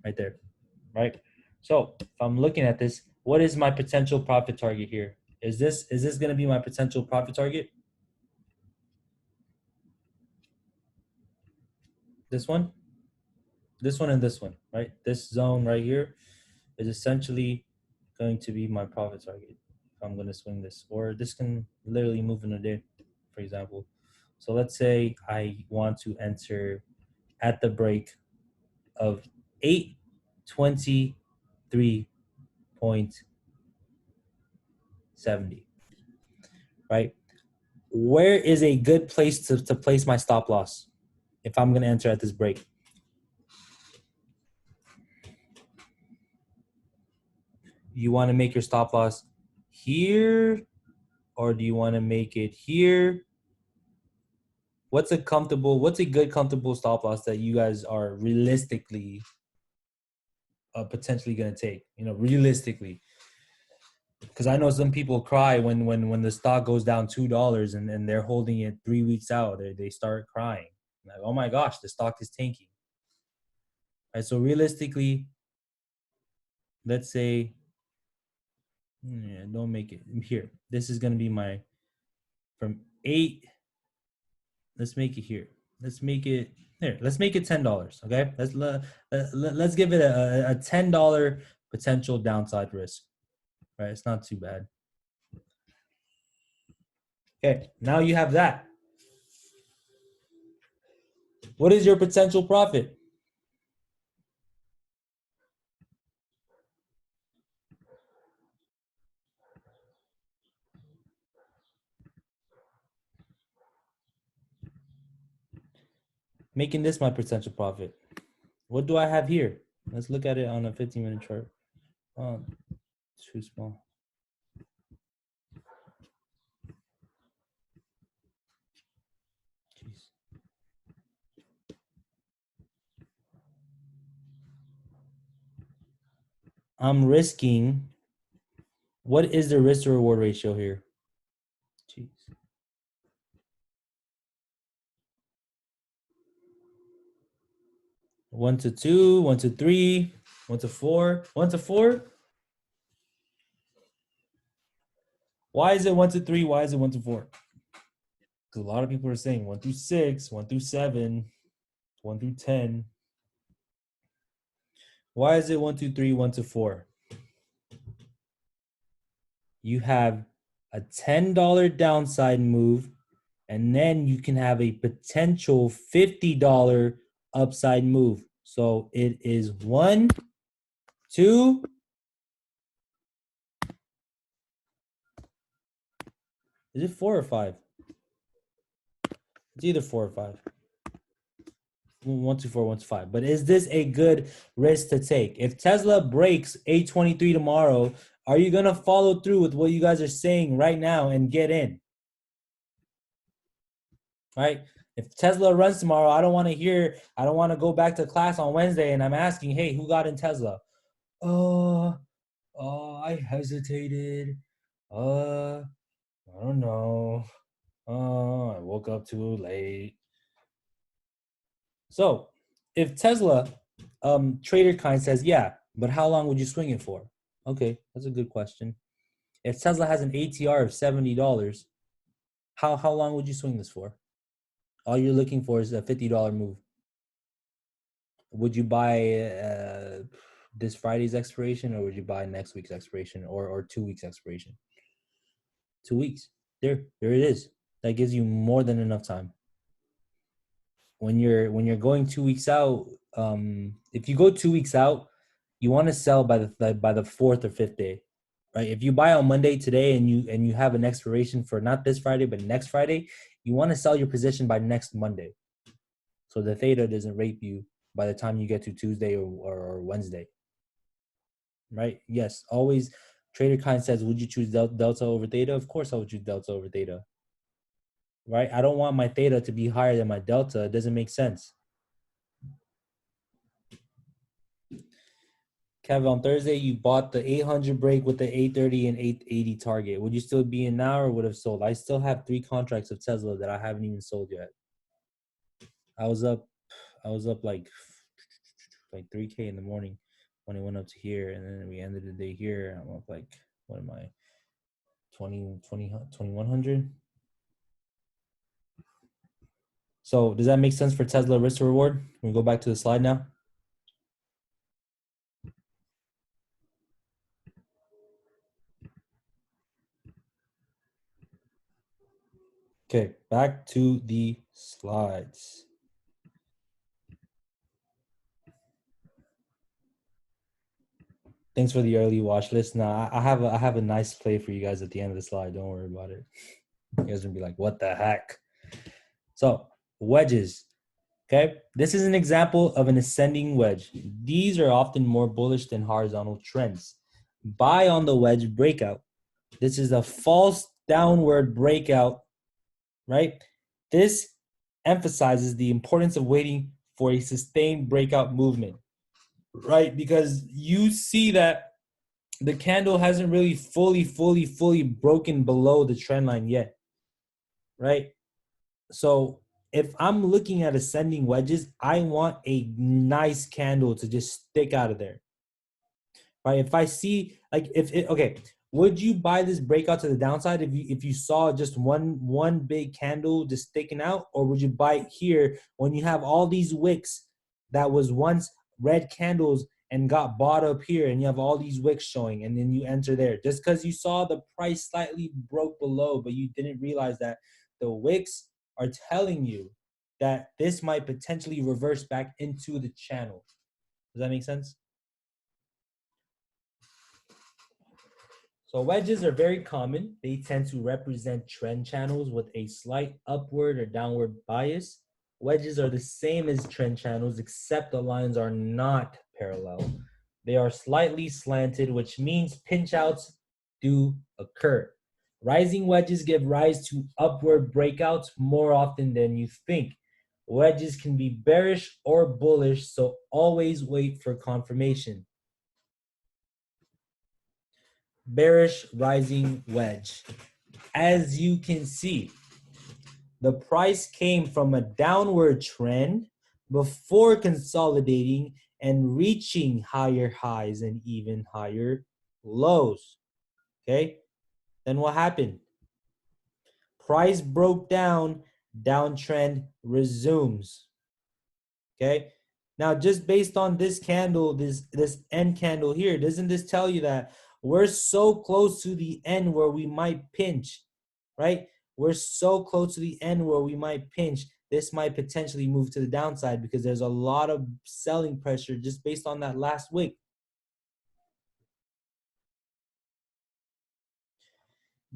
right there, right? So if I'm looking at this, what is my potential profit target here? Is this going to be my potential profit target? This one, and this one, right? This zone right here is essentially going to be my profit target if I'm going to swing this, or this can literally move in a day, for example. So let's say I want to enter at the break of 823.70, right? Where is a good place to place my stop loss if I'm going to enter at this break? You want to make your stop loss here, or do you want to make it here? What's a good comfortable stop loss that you guys are realistically potentially going to take, realistically? Because I know some people cry when the stock goes down $2 and they're holding it 3 weeks out. They start crying like, oh my gosh, the stock is tanking. All right, so realistically, let's say, don't make it here. This is going to be my from 8. Let's make it here. let's make it here. Let's make it $10. Okay, let's give it a $10 potential downside risk. Right, it's not too bad. Okay, now you have that. What is your potential profit? Making this my potential profit. What do I have here? Let's look at it on a 15-minute chart. Too small. Jeez. I'm risking. What is the risk to reward ratio here? Jeez. One to two, 1 to 3, 1 to 4, 1 to 4. Why is it 1 to 3? Why is it 1 to 4? Because a lot of people are saying 1 through 6, 1 through 7, 1 through 10. Why is it 1 to 3, 1 to 4? You have a $10 downside move, and then you can have a potential $50 upside move. So it is 1, 2. Is it 4 or 5? It's either 4 or 5. 1 to 4, 1 to 5. But is this a good risk to take? If Tesla breaks 823 tomorrow, are you going to follow through with what you guys are saying right now and get in? Right? If Tesla runs tomorrow, I don't want to go back to class on Wednesday and I'm asking, hey, who got in Tesla? I hesitated. I don't know. I woke up too late. So if Tesla trader kind says, yeah, but how long would you swing it for? Okay, that's a good question. If Tesla has an ATR of $70, how long would you swing this for? All you're looking for is a $50 move. Would you buy this Friday's expiration, or would you buy next week's expiration, or 2 weeks expiration? 2 weeks. There it is. That gives you more than enough time. When you're going 2 weeks out, if you go 2 weeks out, you want to sell by the fourth or fifth day, right? If you buy on Monday today and you have an expiration for not this Friday but next Friday, you want to sell your position by next Monday, so the theta doesn't rape you by the time you get to Tuesday or Wednesday, right? Yes, always. Trader Kind says, would you choose delta over theta? Of course I would choose delta over theta, right? I don't want my theta to be higher than my delta. It doesn't make sense. Kevin, on Thursday, you bought the 800 break with the 830 and 880 target. Would you still be in now or would have sold? I still have 3 contracts of Tesla that I haven't even sold yet. I was up like 3K in the morning when it went up to here, and then we ended the day here. I'm up like, what am I, 2100? So does that make sense for Tesla risk to reward? Can we go back to the slide now? Okay, back to the slides. Thanks for the early watch list. Now I have a nice play for you guys at the end of the slide. Don't worry about it. You guys are gonna be like, what the heck? So wedges. Okay, this is an example of an ascending wedge. These are often more bullish than horizontal trends. Buy on the wedge breakout. This is a false downward breakout, right? This emphasizes the importance of waiting for a sustained breakout movement, right? Because you see that the candle hasn't really fully broken below the trend line yet, right? So if I'm looking at ascending wedges, I want a nice candle to just stick out of there, right? If I see, like, okay, would you buy this breakout to the downside if you saw just one big candle just sticking out, or would you buy it here when you have all these wicks that was once red candles and got bought up here, and you have all these wicks showing, and then you enter there just because you saw the price slightly broke below, but you didn't realize that the wicks are telling you that this might potentially reverse back into the channel. Does that make sense? So wedges are very common. They tend to represent trend channels with a slight upward or downward bias. Wedges are the same as trend channels, except the lines are not parallel. They are slightly slanted, which means pinch outs do occur. Rising wedges give rise to upward breakouts more often than you think. Wedges can be bearish or bullish, so always wait for confirmation. Bearish rising wedge. As you can see, the price came from a downward trend before consolidating and reaching higher highs and even higher lows. Okay, then what happened? Price broke down, downtrend resumes. Okay, now just based on this candle, this end candle here, doesn't this tell you that we're so close to the end where we might pinch, right? We're so close to the end where we might pinch. This might potentially move to the downside because there's a lot of selling pressure just based on that last wick.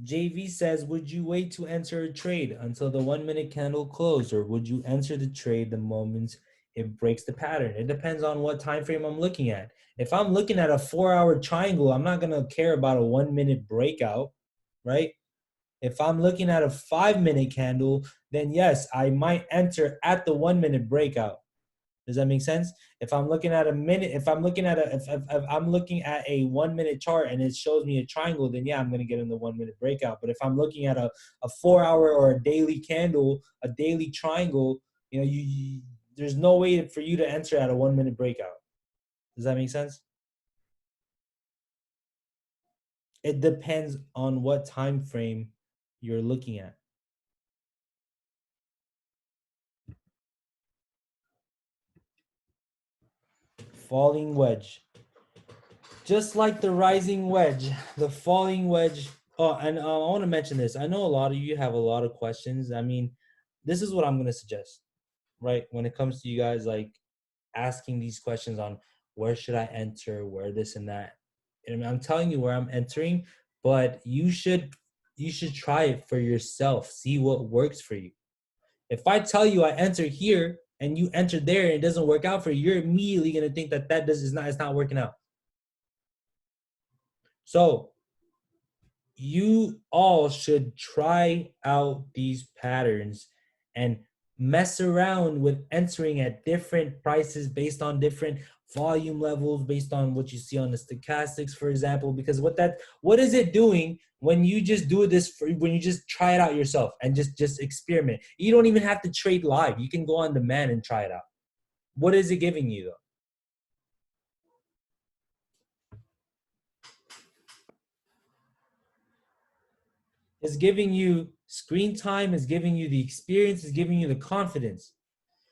JV says, would you wait to enter a trade until the 1 minute candle closed, or would you enter the trade the moment it breaks the pattern? It depends on what time frame I'm looking at. If I'm looking at a 4-hour triangle, I'm not going to care about a 1 minute breakout, right? If I'm looking at a 5 minute candle, then yes, I might enter at the 1 minute breakout. Does that make sense? If I'm looking at a minute, if I'm looking at if I'm looking at a 1 minute chart and it shows me a triangle, then yeah, I'm gonna get in the 1 minute breakout. But if I'm looking at a 4-hour or a daily candle, a daily triangle, you know, there's no way for you to enter at a 1 minute breakout. Does that make sense? It depends on what time frame you're looking at. Falling wedge. Just like the rising wedge, the falling wedge. Oh, and I want to mention this. I know a lot of you have a lot of questions. I mean, this is what I'm going to suggest, right? When it comes to you guys like asking these questions on where should I enter, where this and that. And I'm telling you where I'm entering, but you should try it for yourself. See what works for you. If I tell you I enter here and you enter there and it doesn't work out for you, you're immediately going to think that it's not working out. So you all should try out these patterns and mess around with entering at different prices based on different volume levels, based on what you see on the stochastics, for example. Because what is it doing when you just do this when you just try it out yourself and just experiment? You don't even have to trade live. You can go on demand and try it out. What is it giving you though? It's giving you screen time, is giving you the experience, is giving you the confidence.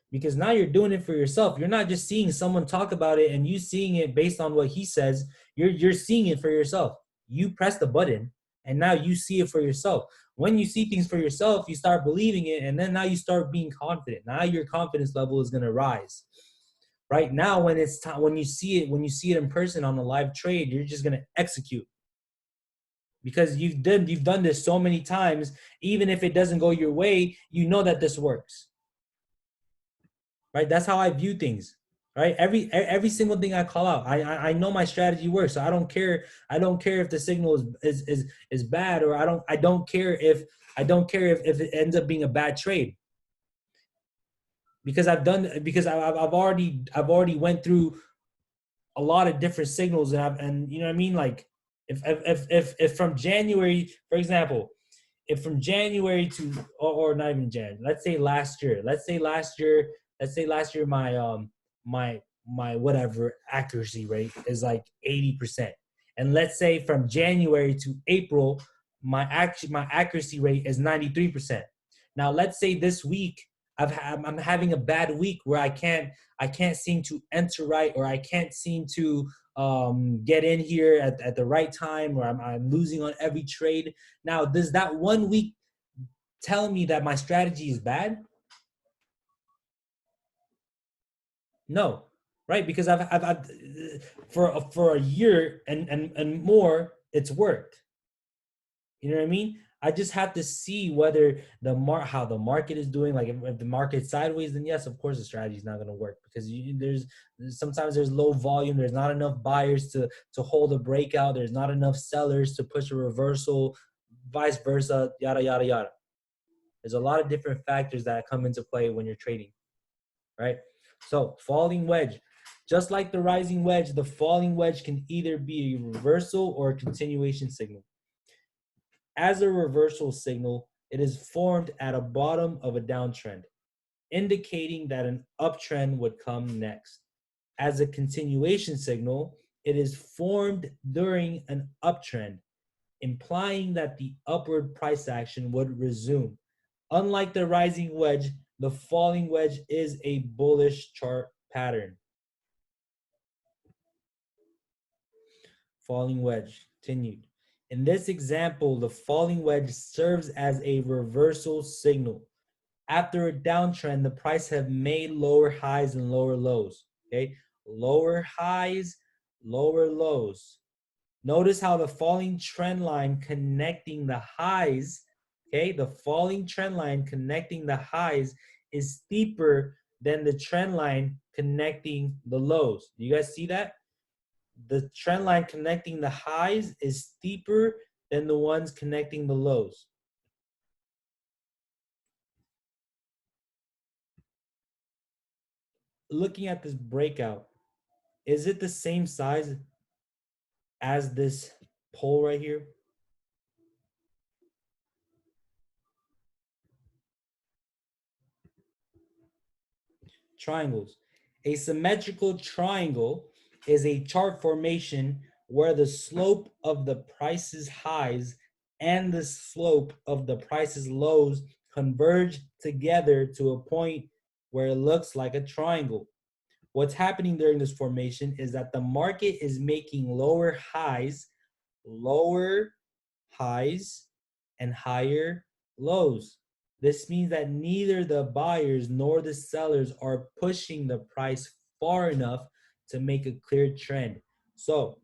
Because now you're doing it for yourself. You're not just seeing someone talk about it and you seeing it based on what he says. You're seeing it for yourself. You press the button and now you see it for yourself. When you see things for yourself, you start believing it, and then now you start being confident. Now your confidence level is gonna rise. Right now, when it's time, when you see it in person on a live trade, you're just gonna execute. Because you've done this so many times, even if it doesn't go your way, you know that this works. Right? That's how I view things. Right? Every single thing I call out, I know my strategy works. So I don't care if the signal is bad, or I don't care if it ends up being a bad trade. Because I've already went through a lot of different signals, and you know what I mean? Like if from January, for example, if from January to or not even January, let's say last year, my whatever accuracy rate is like 80%, And let's say from January to April, my accuracy rate is 93%. Now let's say this week I'm having a bad week where I can't seem to enter right, or I can't seem to get in here at the right time, or I'm losing on every trade. Now, does that 1 week tell me that my strategy is bad? No, right? Because I've for a year and more, it's worked. You know what I mean? I just have to see whether how the market is doing. Like if the market's sideways, then yes, of course the strategy is not going to work, because there's sometimes there's low volume. There's not enough buyers to hold a breakout. There's not enough sellers to push a reversal, vice versa, yada yada yada. There's a lot of different factors that come into play when you're trading, right? So falling wedge, just like the rising wedge, the falling wedge can either be a reversal or a continuation signal. As a reversal signal, it is formed at a bottom of a downtrend, indicating that an uptrend would come next. As a continuation signal, it is formed during an uptrend, implying that the upward price action would resume. Unlike the rising wedge, the falling wedge is a bullish chart pattern. Falling wedge, continued. In this example, the falling wedge serves as a reversal signal. After a downtrend, the price have made lower highs and lower lows. Okay, lower highs, lower lows. Notice how the falling trend line connecting the highs, okay, the falling trend line connecting the highs is steeper than the trend line connecting the lows. Do you guys see that? The trend line connecting the highs is steeper than the ones connecting the lows. Looking at this breakout, is it the same size as this pole right here? Triangles. A symmetrical triangle is a chart formation where the slope of the price's highs and the slope of the price's lows converge together to a point where it looks like a triangle. What's happening during this formation is that the market is making lower highs, and higher lows. This means that neither the buyers nor the sellers are pushing the price far enough to make a clear trend. So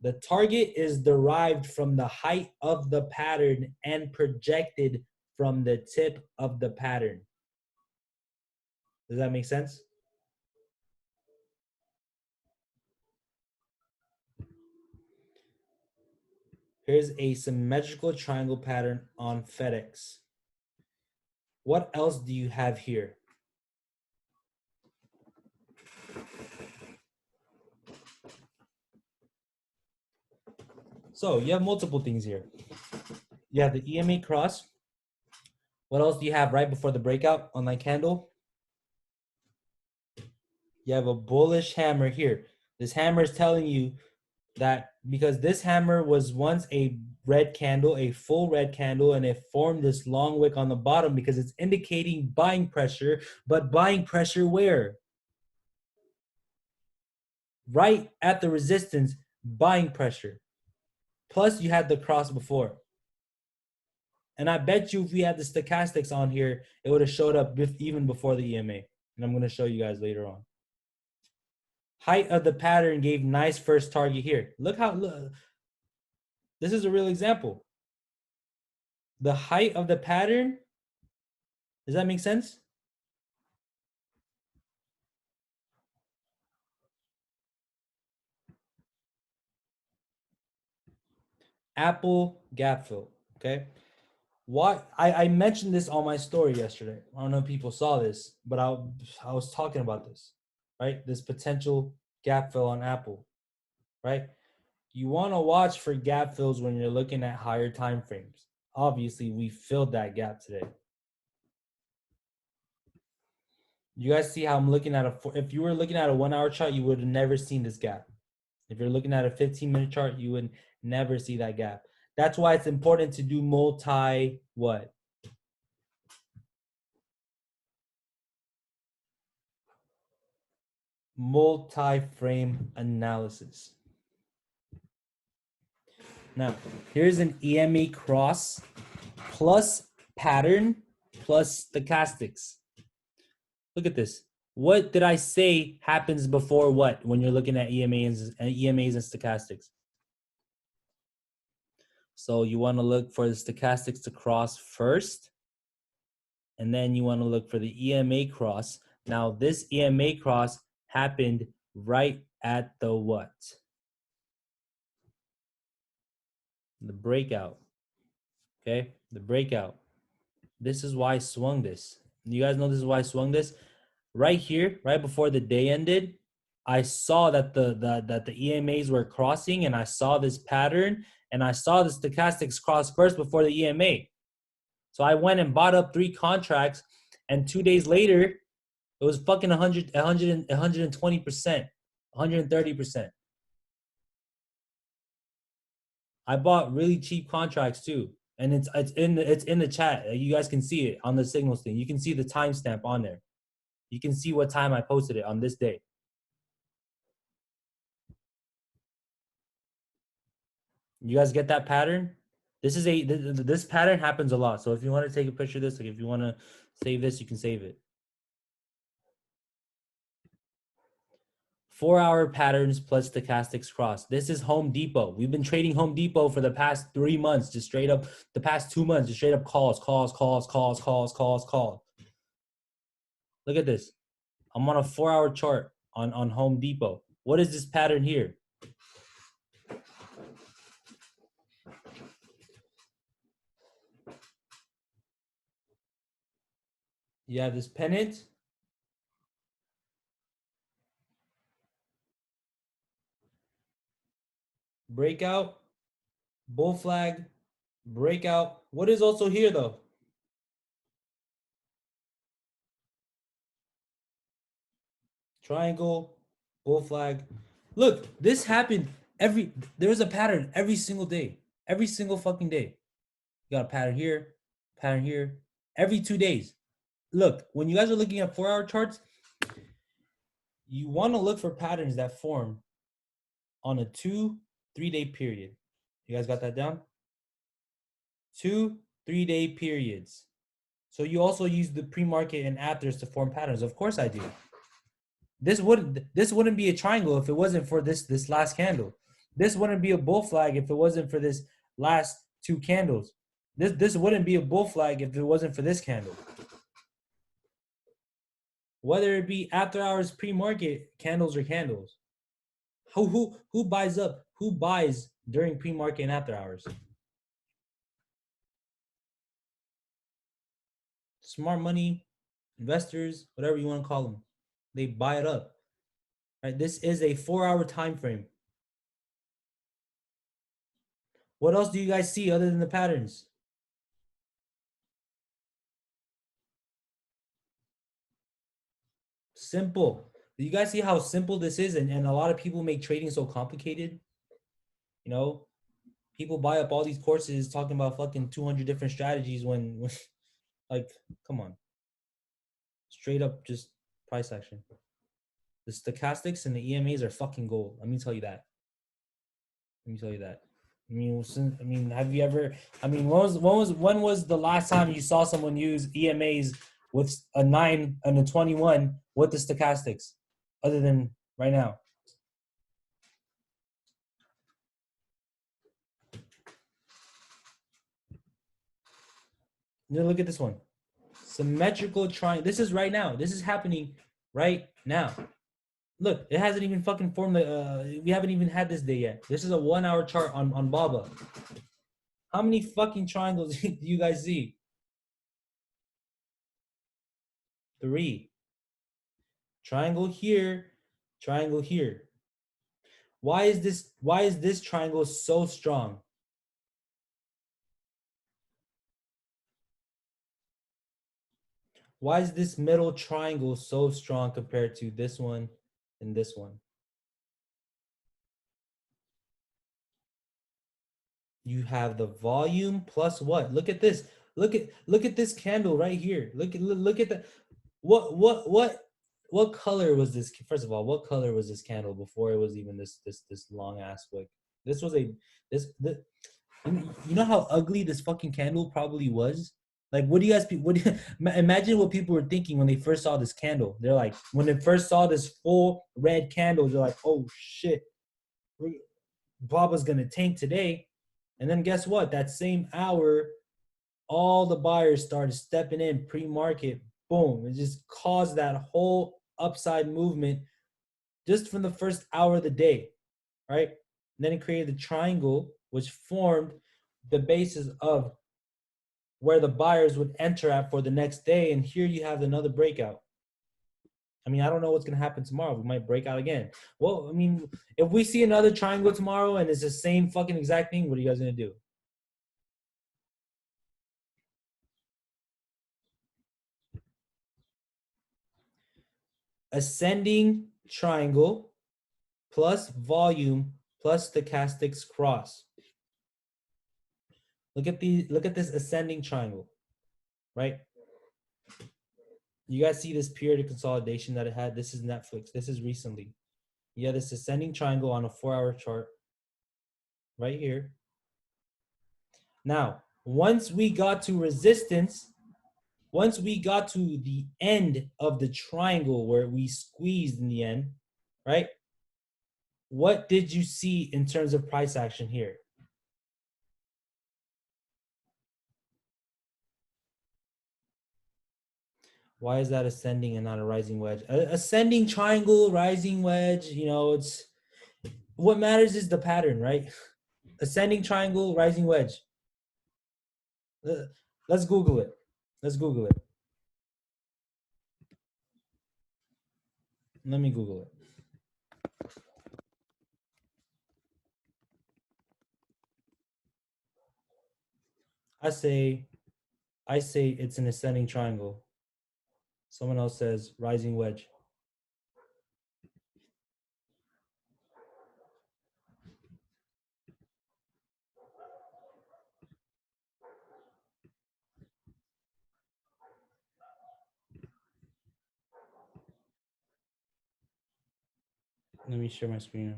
the target is derived from the height of the pattern and projected from the tip of the pattern. Does that make sense? Here's a symmetrical triangle pattern on FedEx. What else do you have here? So you have multiple things here. You have the EMA cross. What else do you have right before the breakout on that candle? You have a bullish hammer here. This hammer is telling you that because this hammer was once a red candle, a full red candle, and it formed this long wick on the bottom because it's indicating buying pressure, but buying pressure where? Right at the resistance, buying pressure. Plus you had the cross before. And I bet you if we had the stochastics on here, it would have showed up even before the EMA. And I'm going to show you guys later on. Height of the pattern gave nice first target here. Look. This is a real example. The height of the pattern, does that make sense? Apple gap fill, okay? What I mentioned this on my story yesterday. I don't know if people saw this, but I was talking about this, right? This potential gap fill on Apple, right? You want to watch for gap fills when you're looking at higher time frames. Obviously, we filled that gap today. You guys see how I'm looking at if you were looking at a 1 hour chart, you would have never seen this gap. If you're looking at a 15-minute chart, you would never see that gap. That's why it's important to do what? Multi-frame analysis. Now, here's an EMA cross plus pattern plus stochastics. Look at this. What did I say happens before what when you're looking at EMAs and stochastics? So you want to look for the stochastics to cross first, and then you want to look for the EMA cross. Now, this EMA cross happened right at the what? The breakout. Okay, the breakout. This is why I swung this. You guys know this is why I swung this? Right here, right before the day ended, I saw that the EMAs were crossing, and I saw this pattern, and I saw the stochastics cross first before the EMA. So I went and bought up 3 contracts, and 2 days later, it was fucking 120%, 130%. I bought really cheap contracts too, and it's in the chat. You guys can see it on the signals thing. You can see the timestamp on there. You can see what time I posted it on this day. You guys get that pattern? This pattern happens a lot. So if you want to take a picture of this, like if you want to save this, you can save it. 4-hour patterns plus stochastics cross. This is Home Depot. We've been trading Home Depot for the past 3 months, just straight up, the past 2 months, just straight up calls. Look at this. I'm on a 4-hour chart on Home Depot. What is this pattern here? You have this pennant, breakout, bull flag, breakout. What is also here though? Triangle, bull flag. Look, this happened there was a pattern every single day. Every single fucking day. You got a pattern here, every 2 days. Look, when you guys are looking at 4-hour charts, you want to look for patterns that form on a 2-3 day period. You guys got that down? 2-3 day periods. So you also use the pre-market and afters to form patterns. Of course I do. This wouldn't be a triangle if it wasn't for this last candle. This wouldn't be a bull flag if it wasn't for this last 2 candles. This wouldn't be a bull flag if it wasn't for this candle. Whether it be after hours, pre-market, candles or candles. Who buys up? Who buys during pre-market and after hours? Smart money, investors, whatever you want to call them. They buy it up. Right? This is a 4-hour time frame. What else do you guys see other than the patterns? Simple. Do you guys see how simple this is? And a lot of people make trading so complicated. You know, people buy up all these courses talking about fucking 200 different strategies when like, come on. Straight up just price action. The stochastics and the EMAs are fucking gold. Let me tell you that. Have you ever? When was the last time you saw someone use EMAs with a 9 and a 21 with the stochastics, other than right now? Now look at this one, symmetrical triangle. This is right now. This is happening right now. Look, it hasn't even fucking formed the. We haven't even had this day yet. This is a 1-hour chart on Baba. How many fucking triangles do you guys see? 3. Triangle here, triangle here. Why is this triangle so strong? Why is this middle triangle so strong compared to this one and this one? You have the volume plus what? Look at this. Look at this candle right here. Look at the what color was this? First of all, what color was this candle before it was even this long ass wick? This was a this you know how ugly this fucking candle probably was? Like, what do you guys what do you, imagine what people were thinking when they first saw this candle? They're like, when they first saw this full red candle, they're like, oh shit, Baba's gonna tank today. And then guess what? That same hour, all the buyers started stepping in pre-market. Boom. It just caused that whole upside movement just from the first hour of the day, right? And then it created the triangle, which formed the basis of where the buyers would enter at for the next day. And here you have another breakout. I mean, I don't know what's going to happen tomorrow. We might break out again. Well, I mean, if we see another triangle tomorrow and it's the same fucking exact thing, what are you guys going to do? Ascending triangle plus volume plus stochastics cross. Look at this ascending triangle, right? You guys see this period of consolidation that it had? This is Netflix. This is recently. You have this ascending triangle on a 4-hour chart right here. Now, once we got to resistance, once we got to the end of the triangle where we squeezed in the end, right? What did you see in terms of price action here? Why is that ascending and not a rising wedge? Ascending triangle, rising wedge, you know, it's what matters is the pattern, right? Ascending triangle, rising wedge. Let's Google it. Let's Google it. Let me Google it. I say it's an ascending triangle. Someone else says rising wedge. Let me share my screen.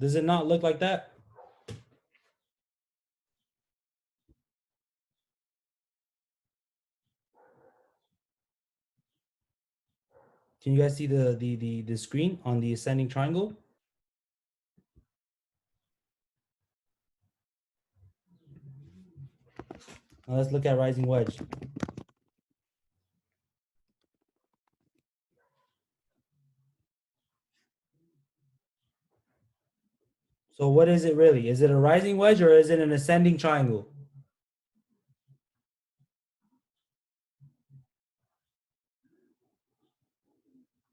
Does it not look like that? Can you guys see the screen on the ascending triangle? Now let's look at rising wedge. So what is it really? Is it a rising wedge or is it an ascending triangle?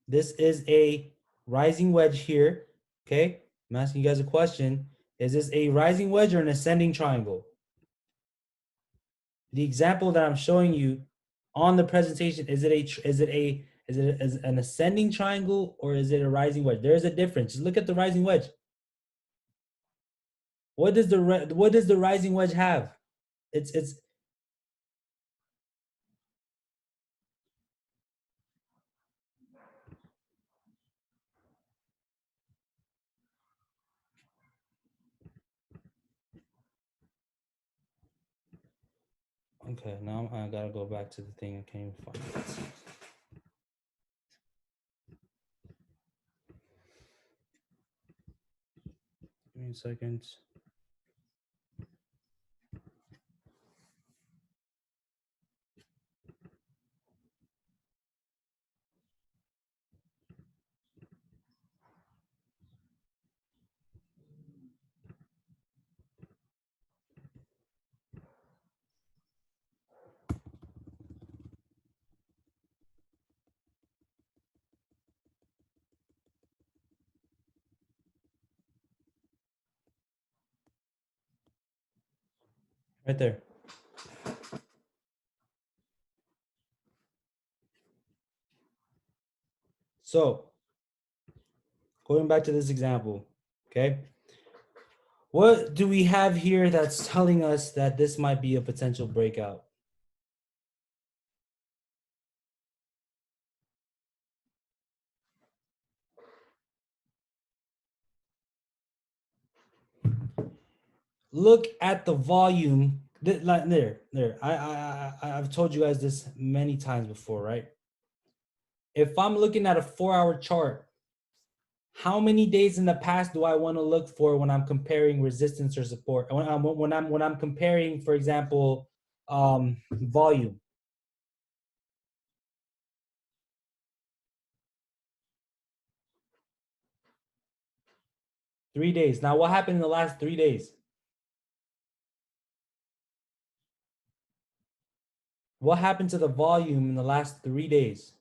This is a rising wedge here. Okay, I'm asking you guys a question. Is this a rising wedge or an ascending triangle? The example that I'm showing you on the presentation, is it an ascending triangle or is it a rising wedge? There is a difference. Just look at the rising wedge. What does the rising wedge have? It's okay. Now I gotta go back to the thing I can't even find it. Give me a second. Right there. So going back to this example, okay? What do we have here that's telling us that this might be a potential breakout? Look at the volume. There. I've told you guys this many times before, right? If I'm looking at a 4-hour chart, how many days in the past do I want to look for when I'm comparing resistance or support? When I'm comparing, for example, volume. Three days. Now, what happened in the last 3 days? What happened to the volume in the last 3 days?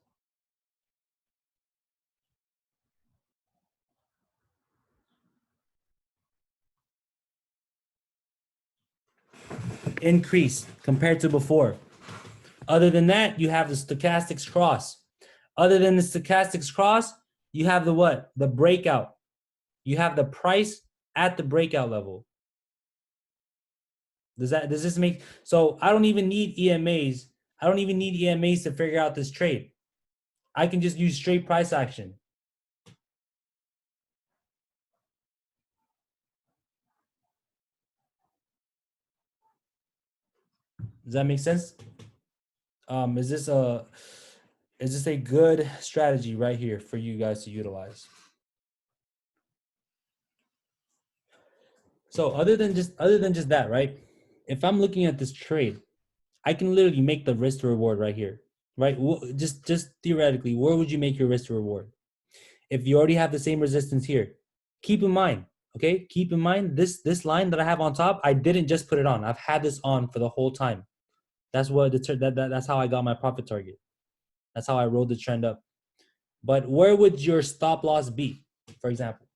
Increase compared to before. Other than that, you have the stochastics cross. Other than the stochastics cross, you have the what? The breakout. You have the price at the breakout level. Does this make so? I don't even need EMAs. I don't even need EMAs to figure out this trade. I can just use straight price action. Does that make sense? Is this a good strategy right here for you guys to utilize? So other than just that, right? If I'm looking at this trade, I can literally make the risk to reward right here, right? Just theoretically, where would you make your risk to reward? If you already have the same resistance here, keep in mind, okay? Keep in mind this line that I have on top, I didn't just put it on. I've had this on for the whole time. That's what that's how I got my profit target. That's how I rode the trend up. But where would your stop loss be, for example?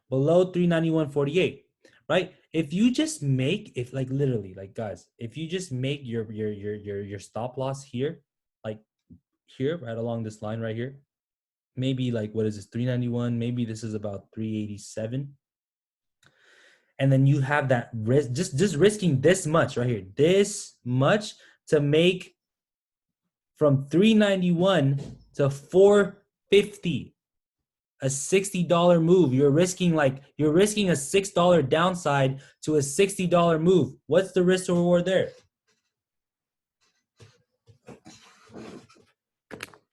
Below 391.48, right? If you just make, if like literally, like guys, if you just make your stop loss here, like here, right along this line right here, maybe like what is this, 391? Maybe this is about 387. And then you have that risk, just risking this much right here, this much to make from 391 to 450. A $60 move. You're risking a $6 downside to a $60 move. What's the risk to reward there?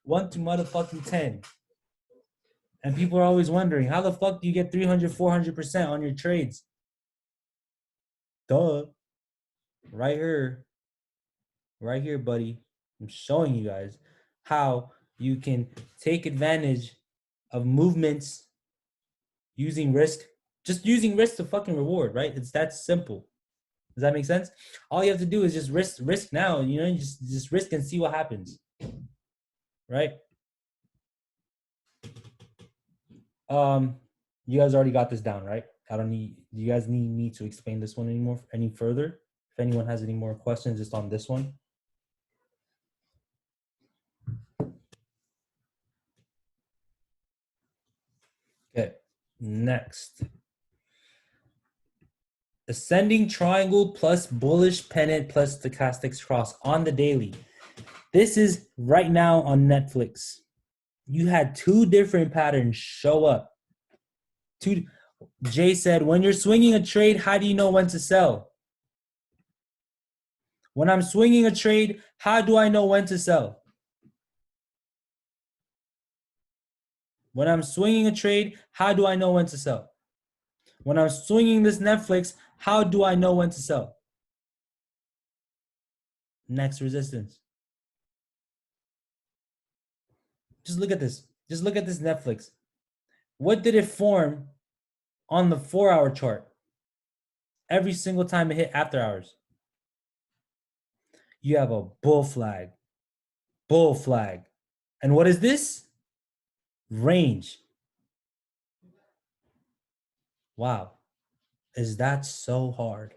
1 to motherfucking 10. And people are always wondering, how the fuck do you get 300, 400% on your trades? Duh. Right here, buddy. I'm showing you guys how you can take advantage of movements using risk, just using risk to fucking reward, right? It's that simple. Does that make sense? All you have to do is just risk now, you know, just risk and see what happens. Right? You guys already got this down, right? Do you guys need me to explain this one any further? If anyone has any more questions just on this one. Okay, next. Ascending triangle plus bullish pennant plus stochastics cross on the daily. This is right now on Netflix. You had 2 different patterns show up. Jay said, when you're swinging a trade, how do you know when to sell? When I'm swinging a trade, how do I know when to sell? When I'm swinging a trade, how do I know when to sell? When I'm swinging this Netflix, how do I know when to sell? Next resistance. Just look at this. Just look at this Netflix. What did it form on the 4-hour chart? Every single time it hit after hours. You have a bull flag. Bull flag. And what is this? Range. Wow. Is that so hard?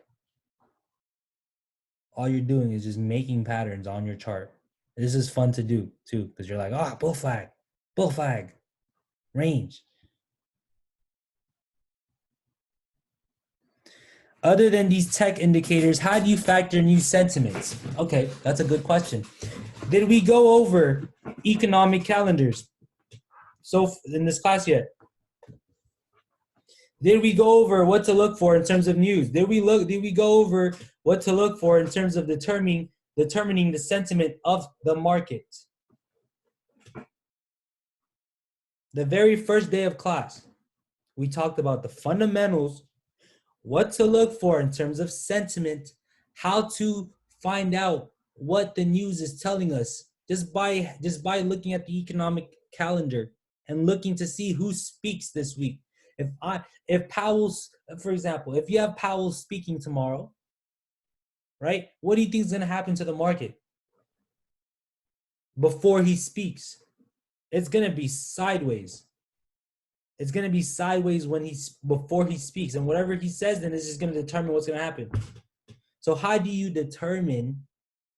All you're doing is just making patterns on your chart. This is fun to do too, because you're like, oh, bull flag, range. Other than these tech indicators, how do you factor new sentiments? Okay, that's a good question. Did we go over economic calendars? So in this class yet? Did we go over what to look for in terms of news? Did we go over what to look for in terms of determining the sentiment of the market? The very first day of class, we talked about the fundamentals, what to look for in terms of sentiment, how to find out what the news is telling us just by looking at the economic calendar and looking to see who speaks this week. If Powell's, for example, if you have Powell speaking tomorrow, right? What do you think is going to happen to the market before he speaks? It's going to be sideways. It's going to be sideways before he speaks, and whatever he says then is just going to determine what's going to happen. So how do you determine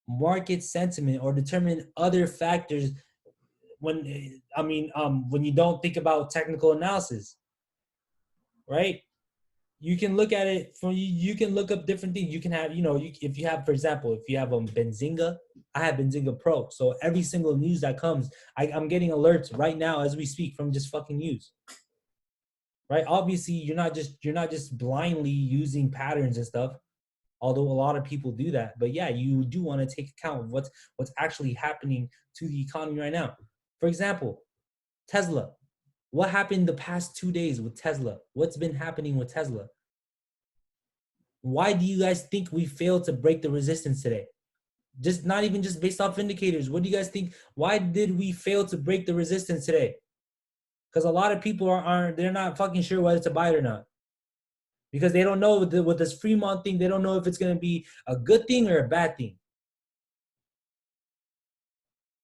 market sentiment or determine other factors when you don't think about technical analysis, right? You can look at it from you can look up different things. You can have, if you have, for example, if you have Benzinga, I have Benzinga Pro. So every single news that comes, I'm getting alerts right now as we speak from just fucking news. Right? Obviously, you're not just blindly using patterns and stuff, although a lot of people do that. But yeah, you do want to take account of what's actually happening to the economy right now. For example, Tesla. What happened the past 2 days with Tesla? What's been happening with Tesla? Why do you guys think we failed to break the resistance today? Just not even just based off indicators. What do you guys think? Why did we fail to break the resistance today? Because a lot of people they're not fucking sure whether to buy it or not. Because they don't know with this Fremont thing, they don't know if it's going to be a good thing or a bad thing.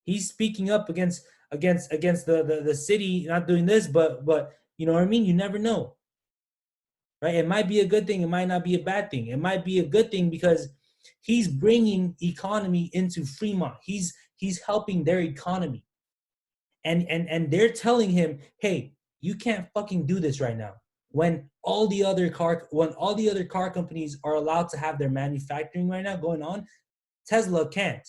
He's speaking up against the city not doing this, but you know what I mean? You never know. Right? It might be a good thing, it might not be a bad thing. It might be a good thing because he's bringing economy into Fremont. He's helping their economy. And they're telling him, "Hey, you can't fucking do this right now." When all the other car companies are allowed to have their manufacturing right now going on, Tesla can't.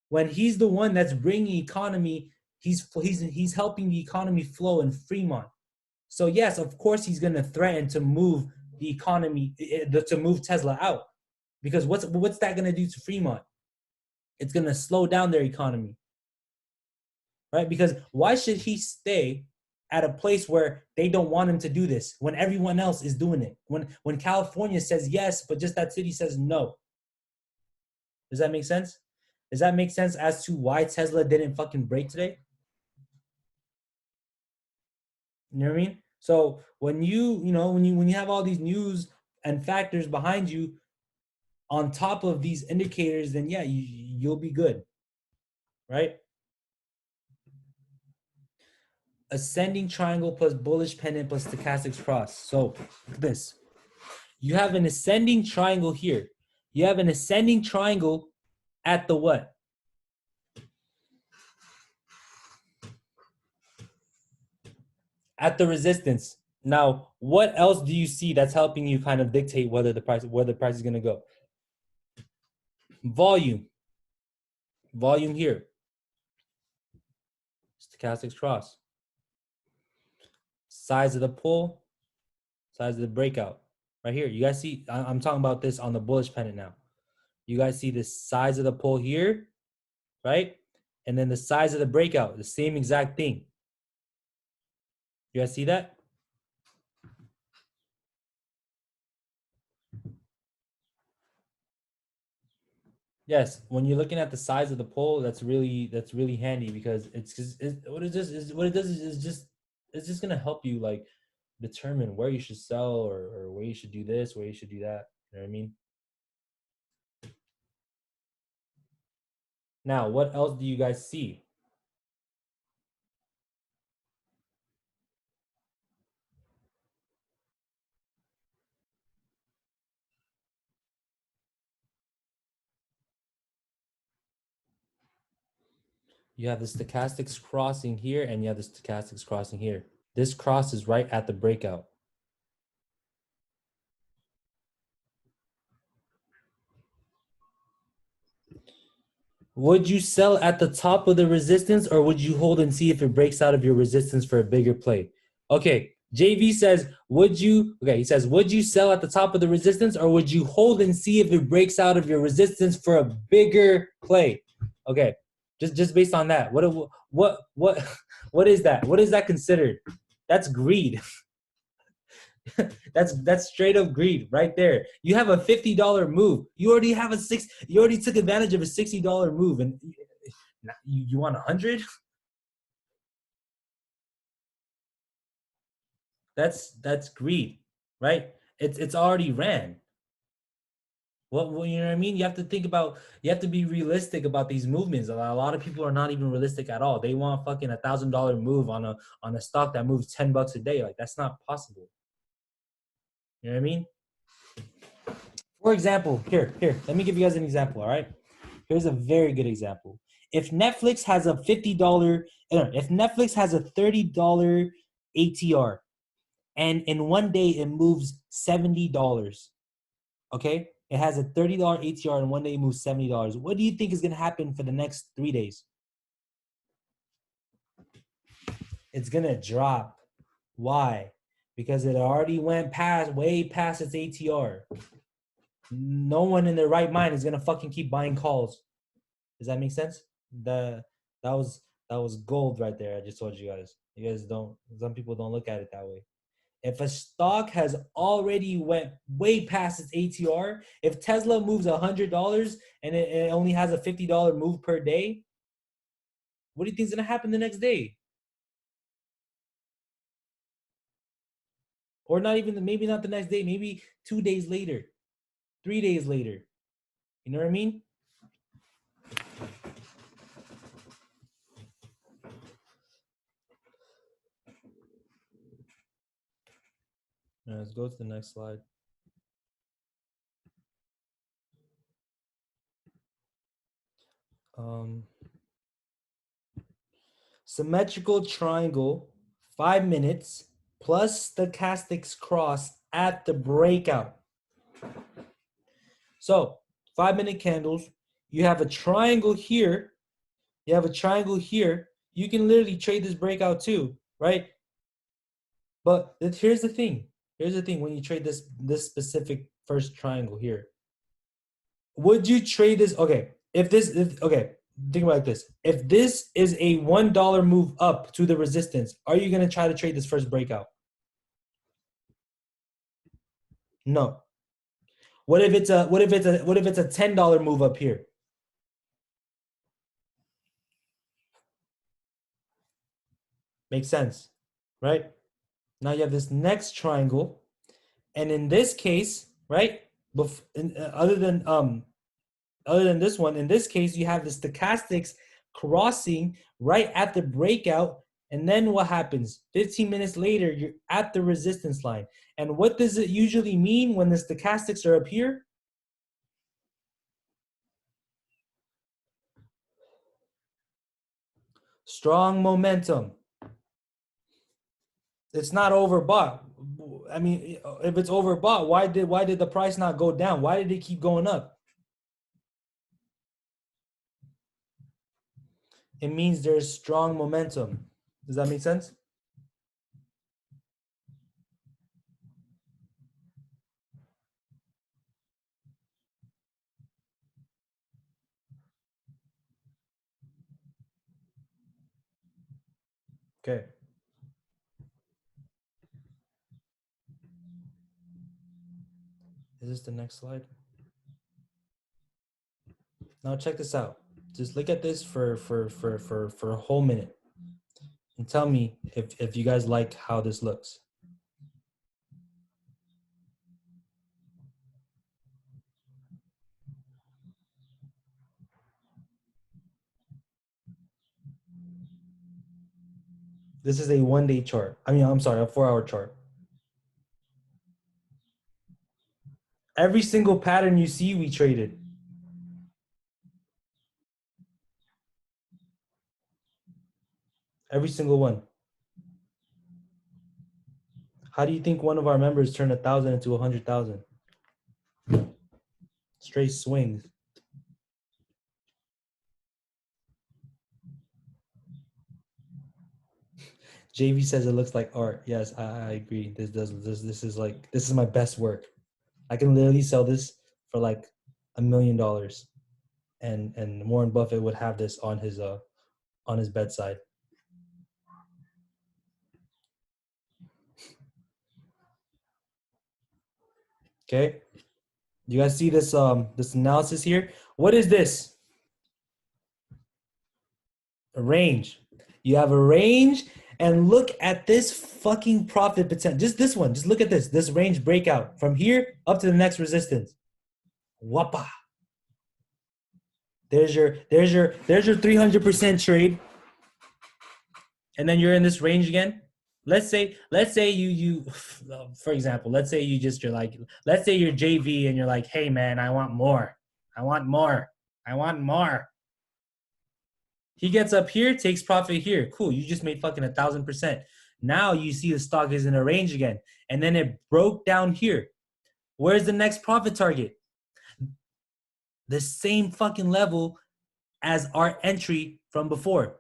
When he's the one that's bringing economy, he's helping the economy flow in Fremont. So yes, of course he's going to threaten to move the economy, to move Tesla out, because what's that going to do to Fremont? It's going to slow down their economy, right? Because why should he stay at a place where they don't want him to do this when everyone else is doing it? When California says yes, but just that city says no. Does that make sense? Does that make sense as to why Tesla didn't fucking break today? You know what I mean? So when you have all these news and factors behind you on top of these indicators, then yeah, you'll be good, right? Ascending triangle plus bullish pennant plus stochastic cross. So look at this. You have an ascending triangle here. You have an ascending triangle at the what? At the resistance. Now, what else do you see that's helping you kind of dictate where the price is going to go? Volume. Volume here. Stochastic cross. Size of the pull, size of the breakout. Right here. You guys see, I'm talking about this on the bullish pennant now. You guys see the size of the pull here, right? And then the size of the breakout, the same exact thing. You guys see that? Yes, when you're looking at the size of the pole, that's really handy, because what it does it's just gonna help you like determine where you should sell, or where you should do this, where you should do that. You know what I mean? Now, what else do you guys see? You have the stochastics crossing here, and you have the stochastics crossing here. This cross is right at the breakout. Would you sell at the top of the resistance, or would you hold and see if it breaks out of your resistance for a bigger play? Okay, JV says, would you, okay, he says, would you sell at the top of the resistance, or would you hold and see if it breaks out of your resistance for a bigger play? Okay, just based on that, what is that? What is that considered? That's greed. That's straight up greed right there. You have a $50 move. You already have you already took advantage of a $60 move, and you want 100? That's greed, right? It's already ran. What you know what I mean? You have to think about, you have to be realistic about these movements. A lot of people are not even realistic at all. They want fucking $1,000 move on a stock that moves $10 a day. Like, that's not possible. You know what I mean? For example, here, let me give you guys an example, all right? Here's a very good example. If Netflix has a $50, if Netflix has a $30 ATR, and in one day it moves $70, okay? It has a $30 ATR and one day it moves $70. What do you think is gonna happen for the next 3 days? It's gonna drop. Why? Because it already went way past its ATR. No one in their right mind is gonna fucking keep buying calls. Does that make sense? That was that was gold right there. I just told you guys. You guys don't. Some people don't look at it that way. If a stock has already went way past its ATR, if Tesla moves $100 and it only has a $50 move per day, what do you think is gonna happen the next day? Or not even maybe not the next day, maybe 2 days later, 3 days later. You know what I mean? Let's go to the next slide. Symmetrical triangle, 5 minutes, plus stochastics cross at the breakout. So 5-minute candles, you have a triangle here, you have a triangle here. You can literally trade this breakout too, right? But here's the thing. Here's the thing when you trade this specific first triangle here. Would you trade this? Okay, okay, think about this. If this is a $1 move up to the resistance, are you gonna try to trade this first breakout? No. What if it's a $10 move up here? Makes sense, right? Now you have this next triangle, and in this case, right? Other than this one, in this case, you have the stochastics crossing right at the breakout. And then what happens? 15 minutes later, you're at the resistance line. And what does it usually mean when the stochastics are up here? Strong momentum. It's not overbought. I mean, if it's overbought, why did the price not go down? Why did it keep going up? It means there's strong momentum. Does that make sense? Okay. Is this the next slide? Now check this out. Just look at this for a whole minute and tell me if you guys like how this looks. This is a 1-day chart. I mean, I'm sorry, a 4-hour chart. Every single pattern you see, we traded. Every single one. How do you think one of our members turned 1,000 into 100,000? Straight swings. JV says it looks like art. Yes, I agree. This is my best work. I can literally sell this for like $1 million, and Warren Buffett would have this on his bedside. Okay, you guys see this this analysis here? What is this? A range. You have a range, and look at this fucking profit potential. Just this one. Just look at this. This range breakout from here up to the next resistance. Whoppa. There's your 300% trade, and then you're in this range again. Let's say you for example, let's say let's say you're JV and you're like, hey man, I want more. He gets up here, takes profit here. Cool, you just made fucking 1,000%. Now you see the stock is in a range again, and then it broke down here. Where's the next profit target? The same fucking level as our entry from before.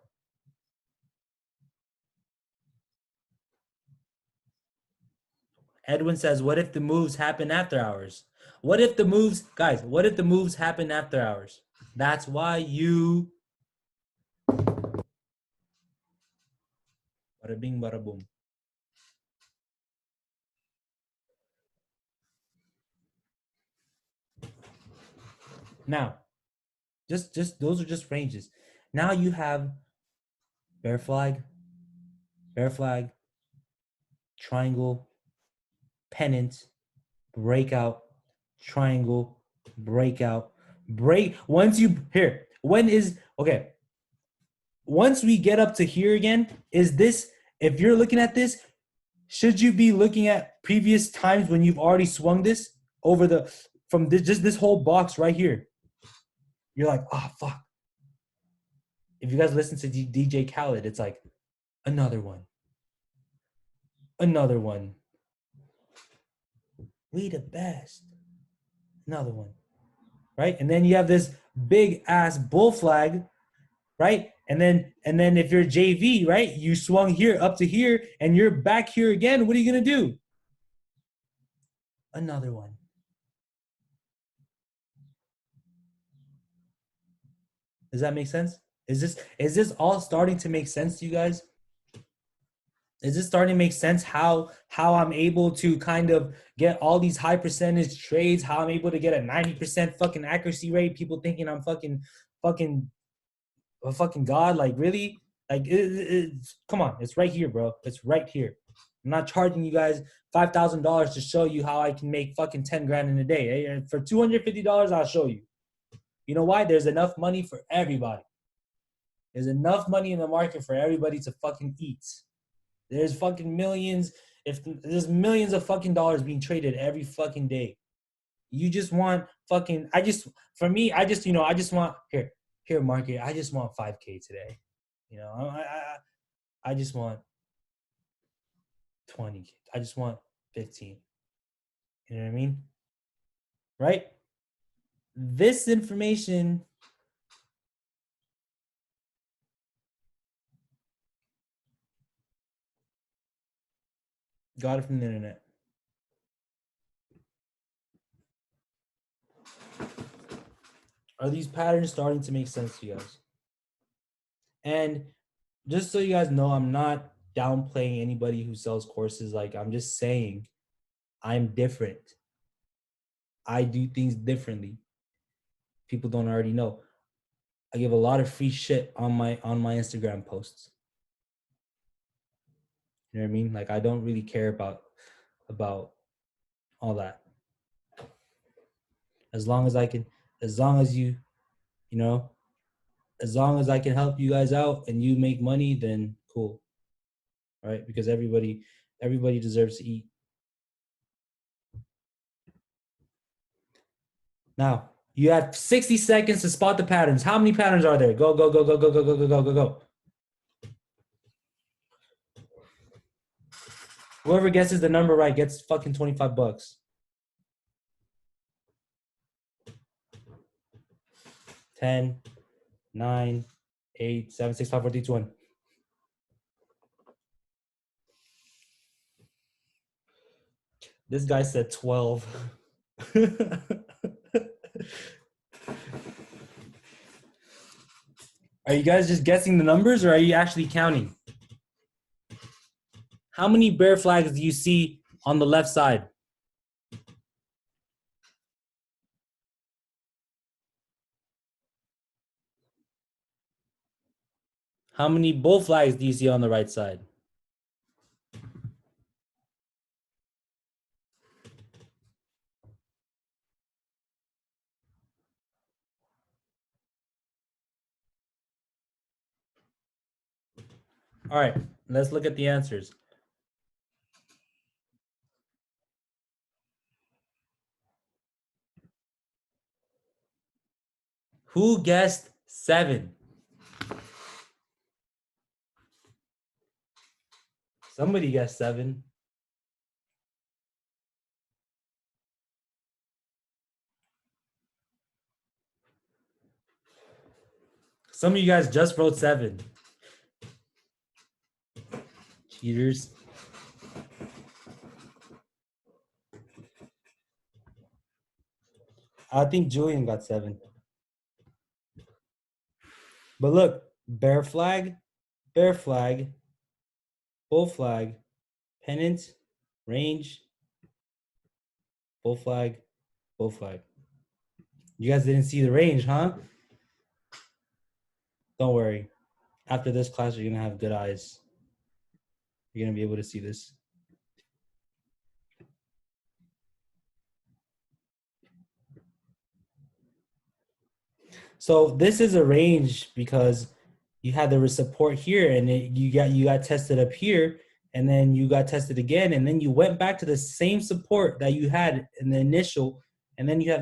Edwin says, what if the moves happen after hours? What if the moves, guys, what if the moves happen after hours? That's why you... Bada bing, bada boom. Now, just those are just ranges. Now you have bear flag, triangle, pennant, breakout, triangle, breakout, break. Once you here, when is okay? Once we get up to here again, is this? If you're looking at this, should you be looking at previous times when you've already swung this over the from this, just this whole box right here? You're like, oh fuck. If you guys listen to DJ Khaled, it's like another one. We the best. Another one. Right? And then you have this big ass bull flag, right? And then if you're JV, right, you swung here up to here and you're back here again. What are you gonna do? Another one. Does that make sense? Is this all starting to make sense to you guys? Is this starting to make sense how I'm able to kind of get all these high percentage trades, how I'm able to get a 90% fucking accuracy rate, people thinking I'm fucking a fucking god? Like, really? Like, come on, it's right here, bro. It's right here. I'm not charging you guys $5,000 to show you how I can make fucking 10 grand in a day. And for $250, I'll show you. You know why? There's enough money for everybody. There's enough money in the market for everybody to fucking eat. There's fucking millions. If there's millions of fucking dollars being traded every fucking day. You just want fucking, I just want, here, market, I just want 5K today. You know, I just want 20K. I just want 15. You know what I mean? Right? This information got it from the internet. Are these patterns starting to make sense to you guys? And just so you guys know, I'm not downplaying anybody who sells courses. Like, I'm just saying I'm different. I do things differently. People don't already know. I give a lot of free shit on my Instagram posts. You know what I mean? Like, I don't really care about all that. As long as I can, as long as you know, as long as I can help you guys out and you make money, then cool. Right? Because everybody deserves to eat. Now, you have 60 seconds to spot the patterns. How many patterns are there? Go, go, go, go, go, go, go, go, go, go, go. Whoever guesses the number right gets fucking $25. 10, 9, 8, 7, 6, 5, 4, 3, 2, 1. This guy said 12. Are you guys just guessing the numbers or are you actually counting? How many bear flags do you see on the left side? How many bull flags do you see on the right side? All right, let's look at the answers. Who guessed 7? Somebody guessed 7. Some of you guys just wrote 7. Cheaters. I think Julian got 7. But look, bear flag, bull flag, pennant, range, bull flag, bull flag. You guys didn't see the range, huh? Don't worry. After this class, you're going to have good eyes. You're going to be able to see this. So this is a range because you had the support here and you got tested up here and then you got tested again and then you went back to the same support that you had in the initial and then you have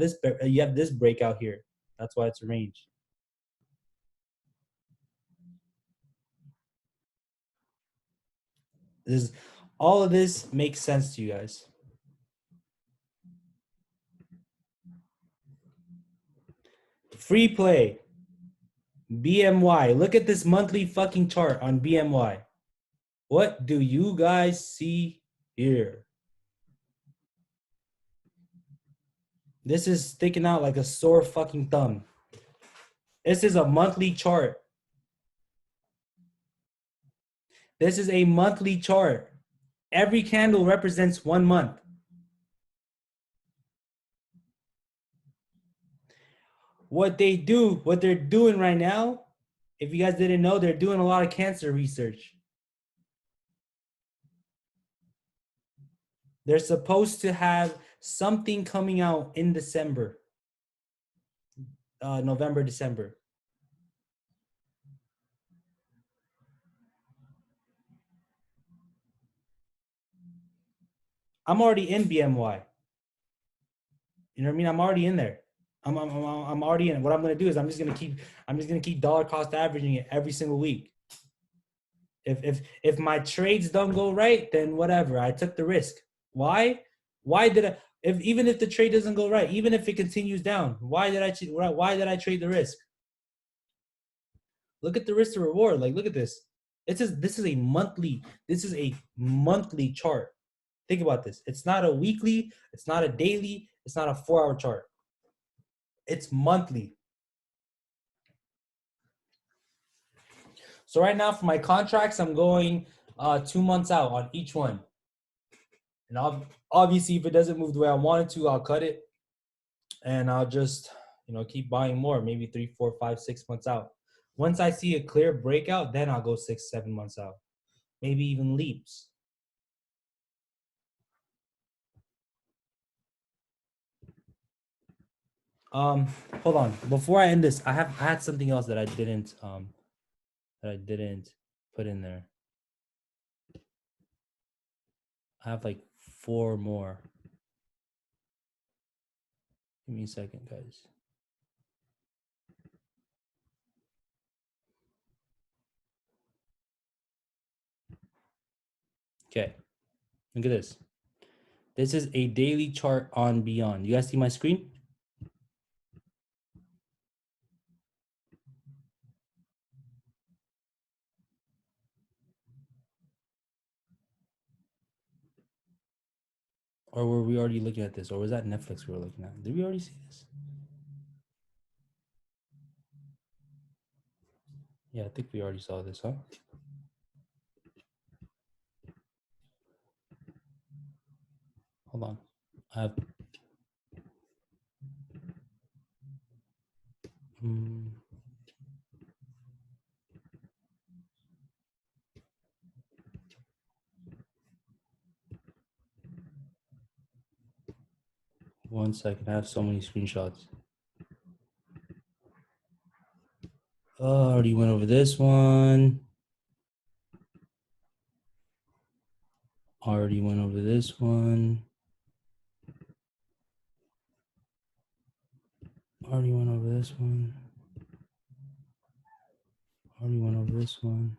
this breakout here. That's why it's a range. All of this makes sense to you guys. Free play. BMY. Look at this monthly fucking chart on BMY. What do you guys see here? This is sticking out like a sore fucking thumb. This is a monthly chart. This is a monthly chart. Every candle represents 1 month. What they're doing right now, if you guys didn't know, they're doing a lot of cancer research. They're supposed to have something coming out in December, November, December. I'm already in BMY. You know what I mean? I'm already in there. I'm already in. What I'm gonna do is I'm just gonna keep dollar cost averaging it every single week. If my trades don't go right, then whatever. I took the risk. Why? Why did I? Even if the trade doesn't go right, even if it continues down, why did I trade the risk? Look at the risk to reward. Like, look at this. This is a monthly chart. Think about this. It's not a weekly, it's not a daily, it's not a 4-hour chart. It's monthly. So right now for my contracts, I'm going 2 months out on each one. And obviously, if it doesn't move the way I want it to, I'll cut it. And I'll just, keep buying more, maybe 3, 4, 5, 6 months out. Once I see a clear breakout, then I'll go 6, 7 months out. Maybe even leaps. Hold on. Before I end this, I had something else that I didn't put in there. I have like 4 more. Give me a second, guys. Okay. Look at this. This is a daily chart on Beyond. You guys see my screen? Or were we already looking at this? Or was that Netflix we were looking at? Did we already see this? Yeah, I think we already saw this, huh? Hold on. I have... 1 second. I have so many screenshots. Already went over this one. Already went over this one. Already went over this one. Already went over this one.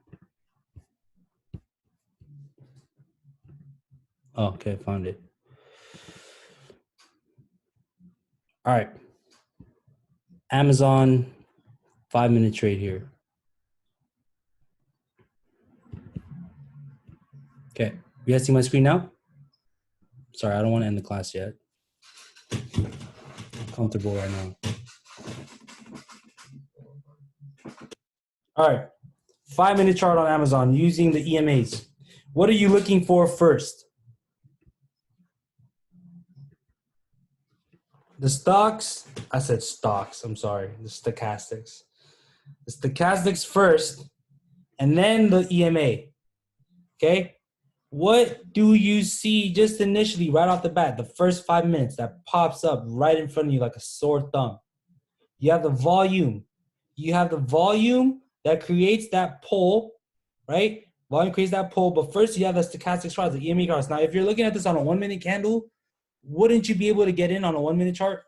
Oh, okay, found it. All right. Amazon 5-minute trade here. Okay. You guys see my screen now? Sorry, I don't want to end the class yet. I'm comfortable right now. All right. 5-minute chart on Amazon using the EMAs. What are you looking for first? The stocks, I said stocks, I'm sorry, the stochastics. The stochastics first, and then the EMA, okay? What do you see just initially, right off the bat, the first 5 minutes that pops up right in front of you like a sore thumb? You have the volume. You have the volume that creates that pull, right? Volume creates that pull, but first you have the stochastic charts, the EMA charts. Now, if you're looking at this on a 1-minute candle, wouldn't you be able to get in on a 1-minute chart?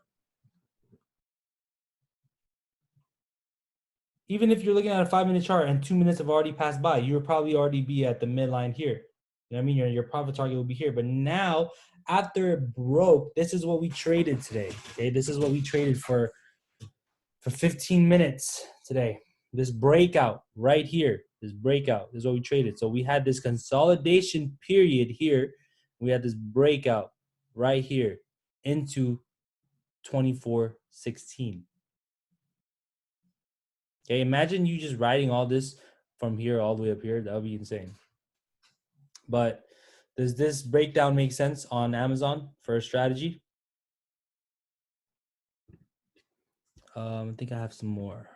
Even if you're looking at a 5-minute chart and 2 minutes have already passed by, you would probably already be at the midline here. You know what I mean? Your profit target will be here. But now, after it broke, this is what we traded today. Okay, this is what we traded for 15 minutes today. This breakout right here, this breakout is what we traded. So we had this consolidation period here. We had this breakout right here into 24.16. Okay, imagine you just writing all this from here all the way up here. That would be insane. But does this breakdown make sense on Amazon for a strategy? I think I have some more.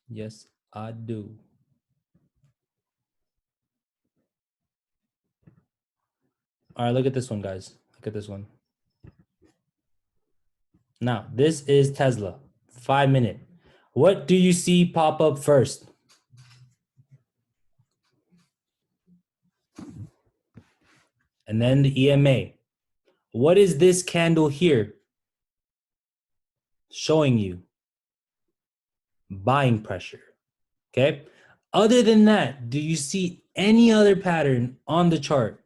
Yes, I do. All right, look at this one, guys. Look at this one. Now, this is Tesla, 5-minute. What do you see pop up first? And then the EMA. What is this candle here showing you? Buying pressure. Okay. Other than that, do you see any other pattern on the chart?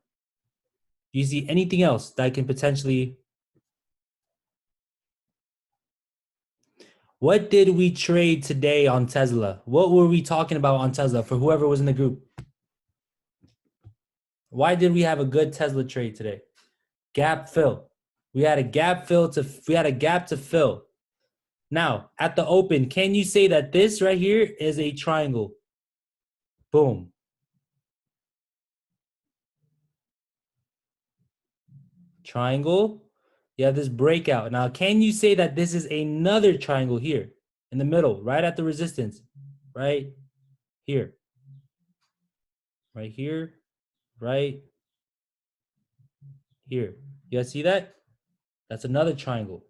Do you see anything else that can potentially... What did we trade today on Tesla? What were we talking about on Tesla for whoever was in the group? Why did we have a good Tesla trade today? Gap fill. We had a gap to fill. Now, at the open, can you say that this right here is a triangle? Boom. Triangle. You have this breakout. Now, can you say that this is another triangle here in the middle, right at the resistance? Right here. Right here. Right here. You guys see that? That's another triangle.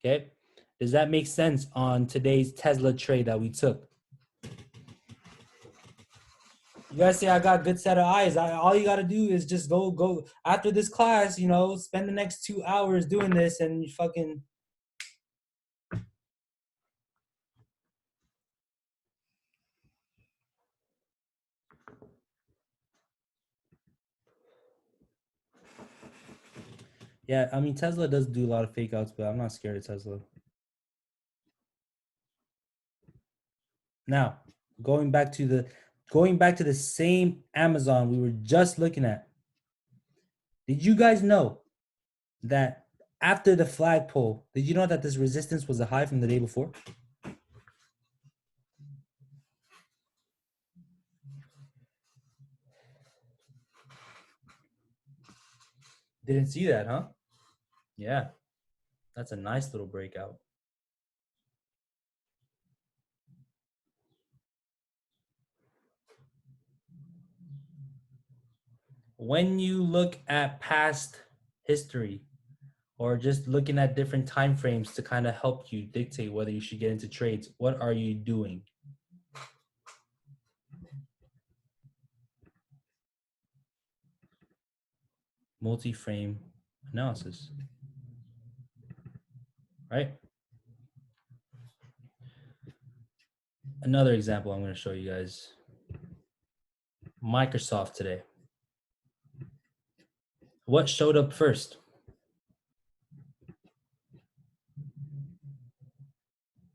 Okay. Does that make sense on today's Tesla trade that we took? You guys say I got a good set of eyes. All you got to do is just go after this class, you know, spend the next 2 hours doing this and you fucking... Yeah, I mean Tesla does do a lot of fake outs, but I'm not scared of Tesla. Now, going back to the same Amazon we were just looking at. Did you guys know that after the flagpole, did you know that this resistance was a high from the day before? Didn't see that, huh? Yeah, that's a nice little breakout. When you look at past history or just looking at different time frames to kind of help you dictate whether you should get into trades, what are you doing? Multi-frame analysis, right? Another example I'm going to show you guys. Microsoft today. What showed up first?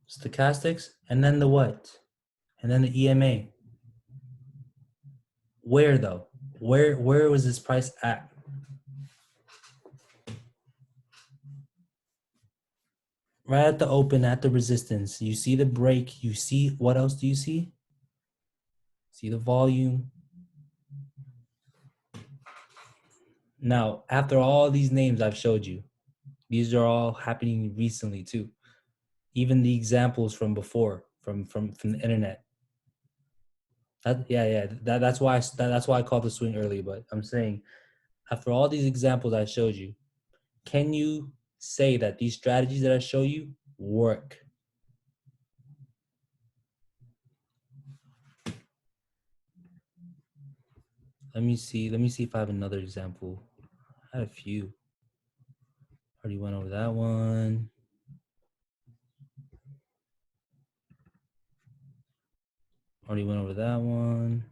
Stochastics, and then the what? And then the EMA. Where though? Where was this price at? Right at the open, at the resistance. You see the break. You see, what else do you see? See the volume. Now, after all these names I've showed you, these are all happening recently too. Even the examples from before, from the internet. That's why I called the swing early. But I'm saying, after all these examples I showed you, can you say that these strategies that I show you work? Let me see if I have another example. I had a few. Already went over that one. Already went over that one.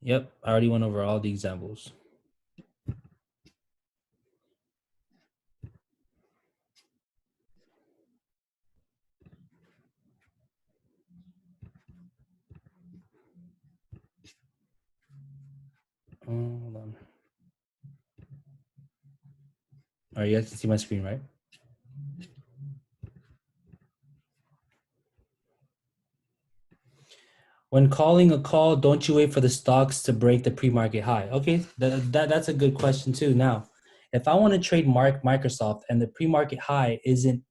Yep, I already went over all the examples. Hold on. All right, you guys can see my screen, right? When calling a call, don't you wait for the stocks to break the pre-market high? Okay, that's a good question too. Now, if I want to trade Microsoft and the pre-market high isn't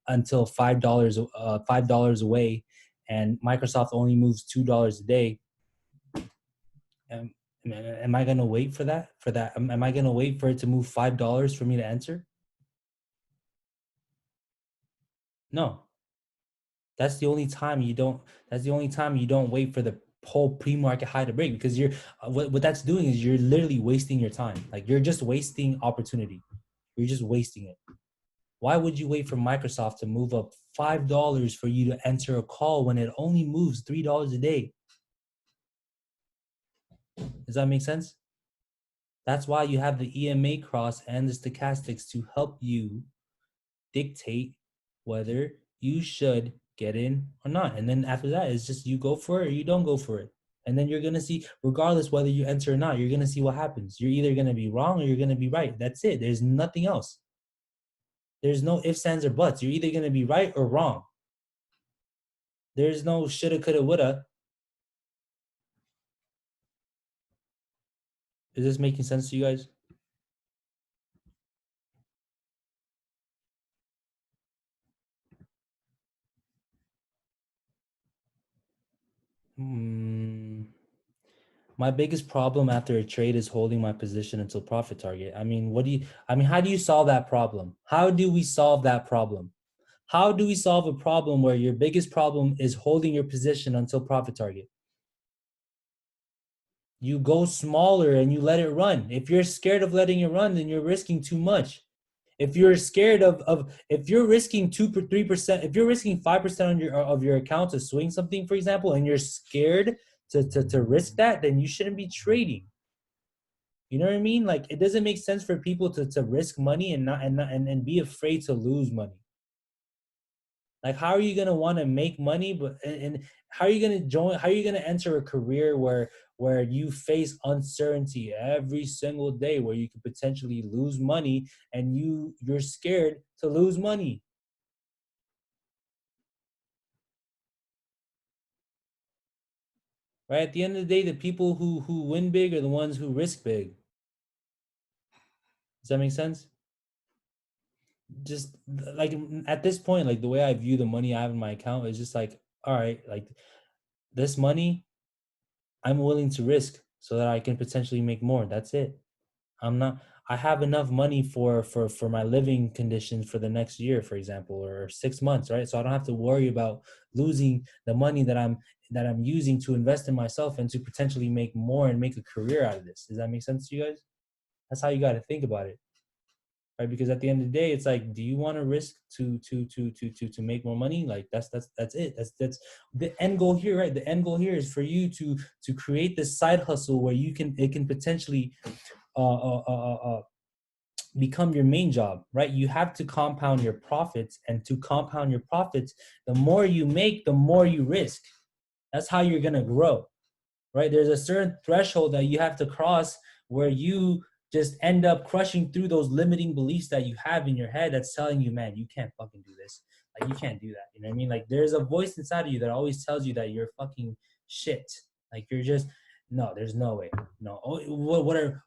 until $5 away, and Microsoft only moves $2 a day, am I gonna wait for that? Am I gonna wait for it to move $5 for me to enter? No. That's the only time you don't. That's the only time you don't wait for the whole pre-market high to break, because you're what that's doing is you're literally wasting your time. Like, you're just wasting opportunity. You're just wasting it. Why would you wait for Microsoft to move up $5 for you to enter a call when it only moves $3 a day? Does that make sense? That's why you have the EMA cross and the stochastics to help you dictate whether you should get in or not. And then after that, it's just you go for it or you don't go for it. And then you're going to see, regardless whether you enter or not, you're going to see what happens. You're either going to be wrong or you're going to be right. That's it. There's nothing else. There's no ifs, ands, or buts. You're either going to be right or wrong. There's no shoulda, coulda, woulda. Is this making sense to you guys? My biggest problem after a trade is holding my position until profit target. I mean, how do you solve that problem? How do we solve that problem? How do we solve a problem where your biggest problem is holding your position until profit target? You go smaller and you let it run. If you're scared of letting it run, then you're risking too much. If you're scared if you're risking 2-3%, if you're risking 5% of your account to swing something, for example, and you're scared to risk that, then you shouldn't be trading. You know what I mean? Like, it doesn't make sense for people to risk money and be afraid to lose money. Like, how are you gonna want to make money, but and how are you gonna join? How are you gonna enter a career where you face uncertainty every single day, where you could potentially lose money, and you're scared to lose money? Right? At the end of the day, the people who win big are the ones who risk big. Does that make sense? Just like at this point, like the way I view the money I have in my account is just like, all right, like this money I'm willing to risk so that I can potentially make more. That's it. I'm not I have enough money for my living conditions for the next year, for example, or 6 months, right? So I don't have to worry about losing the money that I'm using to invest in myself and to potentially make more and make a career out of this. Does that make sense to you guys? That's how you got to think about it. Right? Because at the end of the day, it's like, do you want to risk to make more money? Like that's it. That's the end goal here, right? The end goal here is for you to create this side hustle where it can potentially uh, uh, uh, uh, become your main job, right? You have to compound your profits, and to compound your profits, the more you make, the more you risk. That's how you're gonna grow, right? There's a certain threshold that you have to cross where you just end up crushing through those limiting beliefs that you have in your head that's telling you, man, you can't fucking do this. Like, you can't do that. You know what I mean? Like, there's a voice inside of you that always tells you that you're fucking shit. Like, you're just, no, there's no way. No. Oh,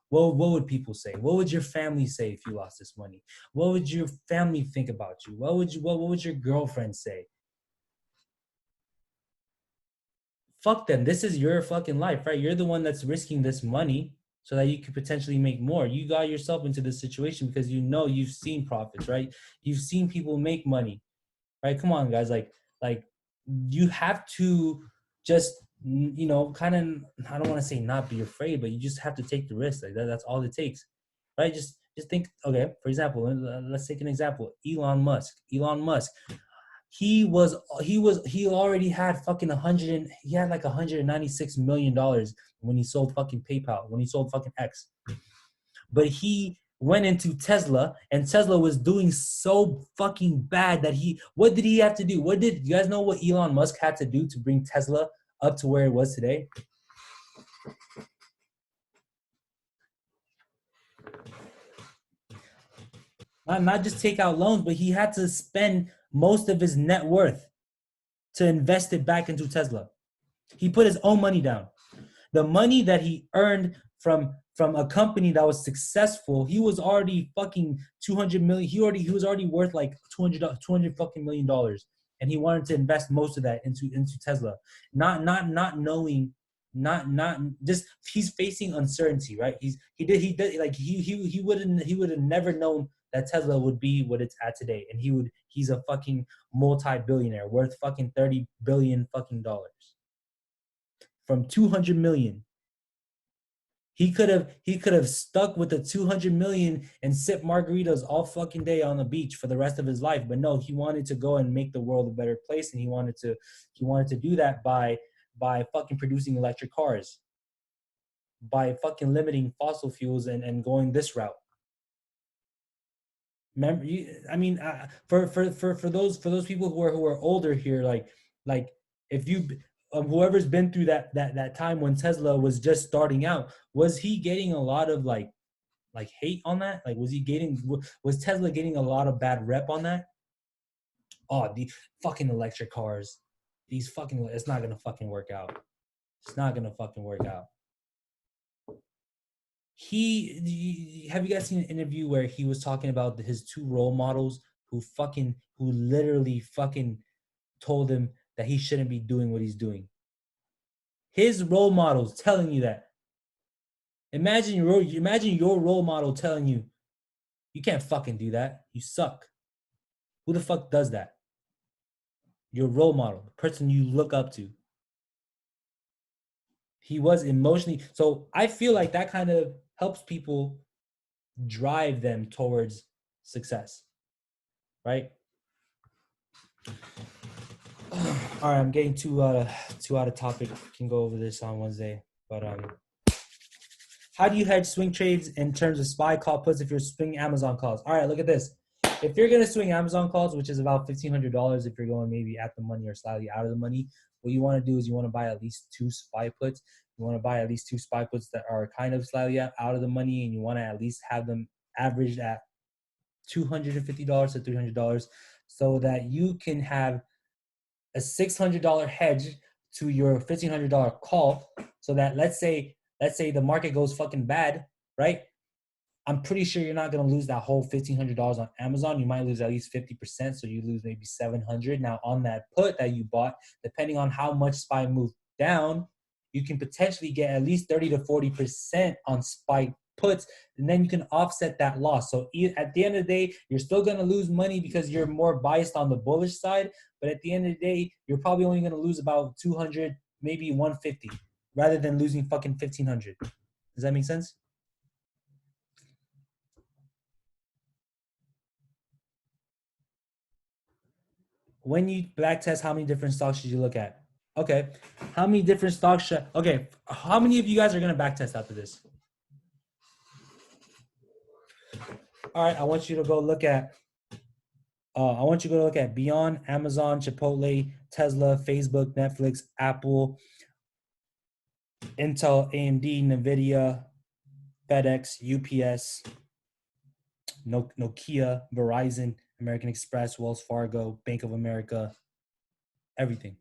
what would people say? What would your family say if you lost this money? What would your family think about you? What would your girlfriend say? Fuck them. This is your fucking life, right? You're the one that's risking this money so that you could potentially make more. You got yourself into this situation because you know you've seen profits, right? You've seen people make money, right? Come on, guys. Like you have to just, kind of, I don't want to say not be afraid, but you just have to take the risk. Like that's all it takes, right? Just think. Okay, for example, let's take an example. Elon Musk. Elon Musk, he already had fucking he had like $196 million when he sold fucking PayPal, when he sold fucking X. But he went into Tesla, and Tesla was doing so fucking bad that what did he have to do? You guys know what Elon Musk had to do to bring Tesla up to where it was today? Not just take out loans, but he had to spend most of his net worth to invest it back into Tesla. He put his own money down. The money that he earned from a company that was successful, he was already fucking 200 million. He was already worth like 200 fucking $1 million, and he wanted to invest most of that into Tesla, not knowing, not just, he's facing uncertainty, right? He did like he would have never known that Tesla would be what it's at today, and he's a fucking multi-billionaire worth fucking 30 billion fucking dollars from 200 million. He could have stuck with the 200 million and sip margaritas all fucking day on the beach for the rest of his life. But no, he wanted to go and make the world a better place, and he wanted to do that by fucking producing electric cars, by fucking limiting fossil fuels and going this route. Remember, I mean, for those people who are older here, like if you whoever's been through that time when Tesla was just starting out, was he getting a lot of like hate on that? Like, was Tesla getting a lot of bad rep on that? Oh, the fucking electric cars, it's not gonna fucking work out. It's not gonna fucking work out. Have you guys seen an interview where he was talking about his two role models who literally fucking told him that he shouldn't be doing what he's doing? His role models telling you that. Imagine your role model telling you, you can't fucking do that. You suck. Who the fuck does that? Your role model, the person you look up to. He was emotionally, so I feel like that kind of helps people drive them towards success, right? All right, I'm getting too out of topic. We can go over this on Wednesday, but how do you hedge swing trades in terms of SPY call puts if you're swinging Amazon calls? All right, look at this. If you're gonna swing Amazon calls, which is about $1,500, if you're going maybe at the money or slightly out of the money, what you want to do is you want to buy at least 2 SPY puts. You want to buy at least 2 SPY puts that are kind of slightly out of the money, and you want to at least have them averaged at $250 to $300, so that you can have a $600 hedge to your $1,500 call, so that let's say the market goes fucking bad, right? I'm pretty sure you're not gonna lose that whole $1,500 on Amazon. You might lose at least 50%, so you lose maybe 700. Now on that put that you bought, depending on how much SPY moved down, you can potentially get at least 30 to 40% on SPY puts, and then you can offset that loss. So at the end of the day, you're still gonna lose money because you're more biased on the bullish side. But at the end of the day, you're probably only gonna lose about 200, maybe 150, rather than losing fucking 1,500. Does that make sense? When you back test, how many different stocks should you look at? Okay. How many different stocks should, okay. How many of you guys are going to back test after this? All right. I want you to go look at, Beyond, Amazon, Chipotle, Tesla, Facebook, Netflix, Apple, Intel, AMD, Nvidia, FedEx, UPS, Nokia, Verizon, American Express, Wells Fargo, Bank of America, everything.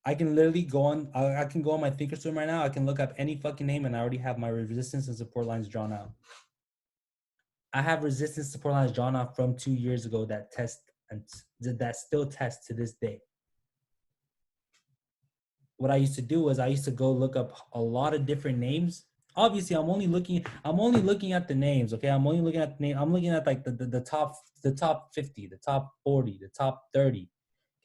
I can literally go on. I can go on my Thinkorswim right now. I can look up any fucking name, and I already have my resistance and support lines drawn out. I have resistance support lines drawn out from 2 years ago that test and that still test to this day. What I used to do was I used to go look up a lot of different names. Obviously, I'm only looking at the names. Okay, I'm only looking at the name. I'm looking at like the top 50, the top 40, the top 30.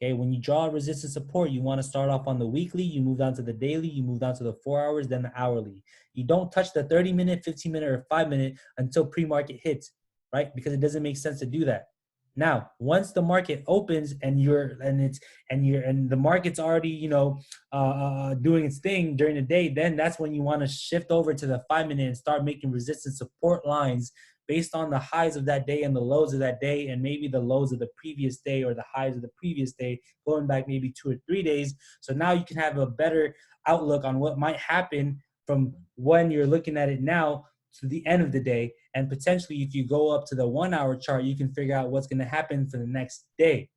Okay, when you draw resistance support, you want to start off on the weekly, you move down to the daily, you move down to the 4 hours, then the hourly. You don't touch the 30-minute, 15-minute, or 5-minute until pre-market hits, right? Because it doesn't make sense to do that. Now, once the market opens and the market's already, doing its thing during the day, then that's when you want to shift over to the 5-minute and start making resistance support lines based on the highs of that day and the lows of that day, and maybe the lows of the previous day or the highs of the previous day, going back maybe 2 or 3 days. So now you can have a better outlook on what might happen from when you're looking at it now to the end of the day. And potentially, if you go up to the 1 hour chart, you can figure out what's going to happen for the next day.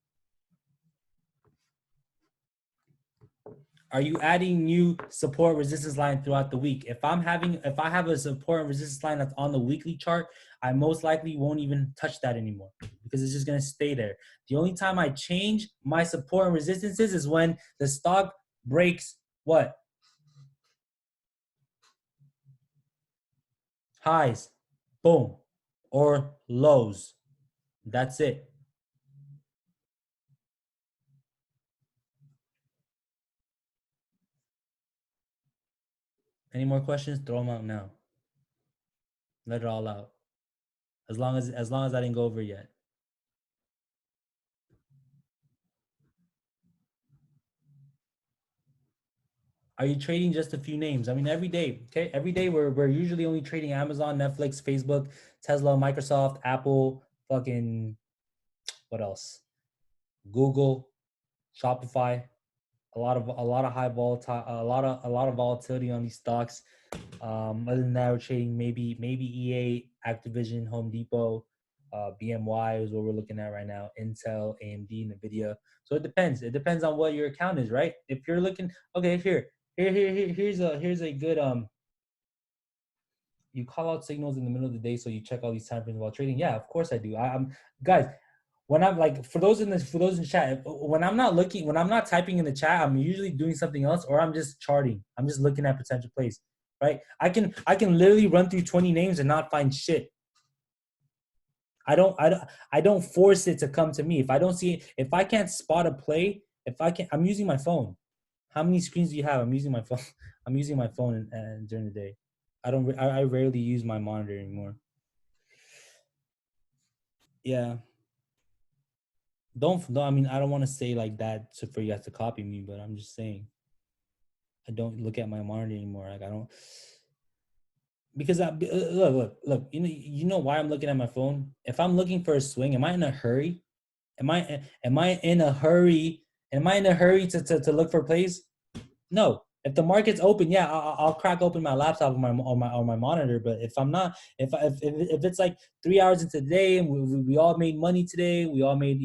Are you adding new support resistance line throughout the week? If I have a support and resistance line that's on the weekly chart, I most likely won't even touch that anymore because it's just going to stay there. The only time I change my support and resistances is when the stock breaks what? Highs, boom, or lows. That's it. Any more questions? Throw them out now. Let it all out. As long as I didn't go over yet. Are you trading just a few names? I mean, every day, okay? Every day we're usually only trading Amazon, Netflix, Facebook, Tesla, Microsoft, Apple, fucking what else? Google, Shopify, a lot of high volatile, a lot of volatility on these stocks. Other than that, we're trading maybe EA, Activision, Home Depot, BMY is what we're looking at right now. Intel, AMD, Nvidia. So it depends. It depends on what your account is, right? If you're looking, okay, here's a good you call out signals in the middle of the day, so you check all these time frames while trading. Yeah, of course I do. I'm guys. When I'm like for those in the chat, when I'm not typing in the chat, I'm usually doing something else, or I'm just charting. I'm just looking at potential plays, right? I can literally run through 20 names and not find shit. I don't force it to come to me. If I can't spot a play, I'm using my phone. How many screens do you have? I'm using my phone. I'm using my phone during the day. I rarely use my monitor anymore. Yeah. don't. I mean, I don't want to say like that for you guys to copy me, but I'm just saying I don't look at my monitor anymore. Like I don't, because look. You know why I'm looking at my phone? If I'm looking for a swing, am I in a hurry? Am I in a hurry? Am I in a hurry to look for plays? No. If the market's open, yeah, I'll crack open my laptop or my monitor. But if I'm not, if it's like 3 hours into the day and we all made money today, we all made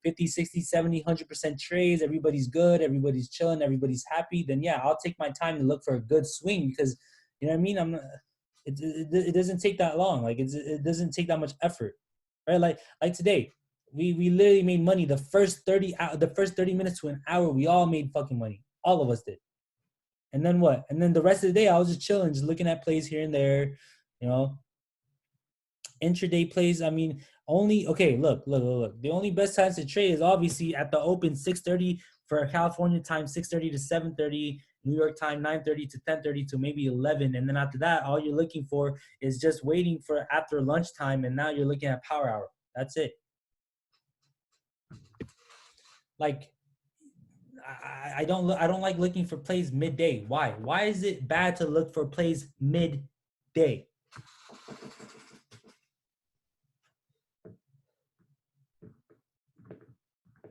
50, 60, 70, 100% trades. Everybody's good. Everybody's chilling. Everybody's happy. Then yeah, I'll take my time to look for a good swing because you know what I mean. I'm not. It doesn't take that long. Like it doesn't take that much effort, right? Like today, we literally made money the first 30 minutes to an hour. We all made fucking money. All of us did. And then what? And then the rest of the day, I was just chilling, just looking at plays here and there, you know. Intraday plays. I mean, look. The only best times to trade is obviously at the open 6:30 for California time, 6:30 to 7:30, New York time 9:30 to 10:30 to maybe 11, and then after that, all you're looking for is just waiting for after lunchtime, and now you're looking at power hour. That's it. Like I don't like looking for plays midday. Why? Why is it bad to look for plays midday?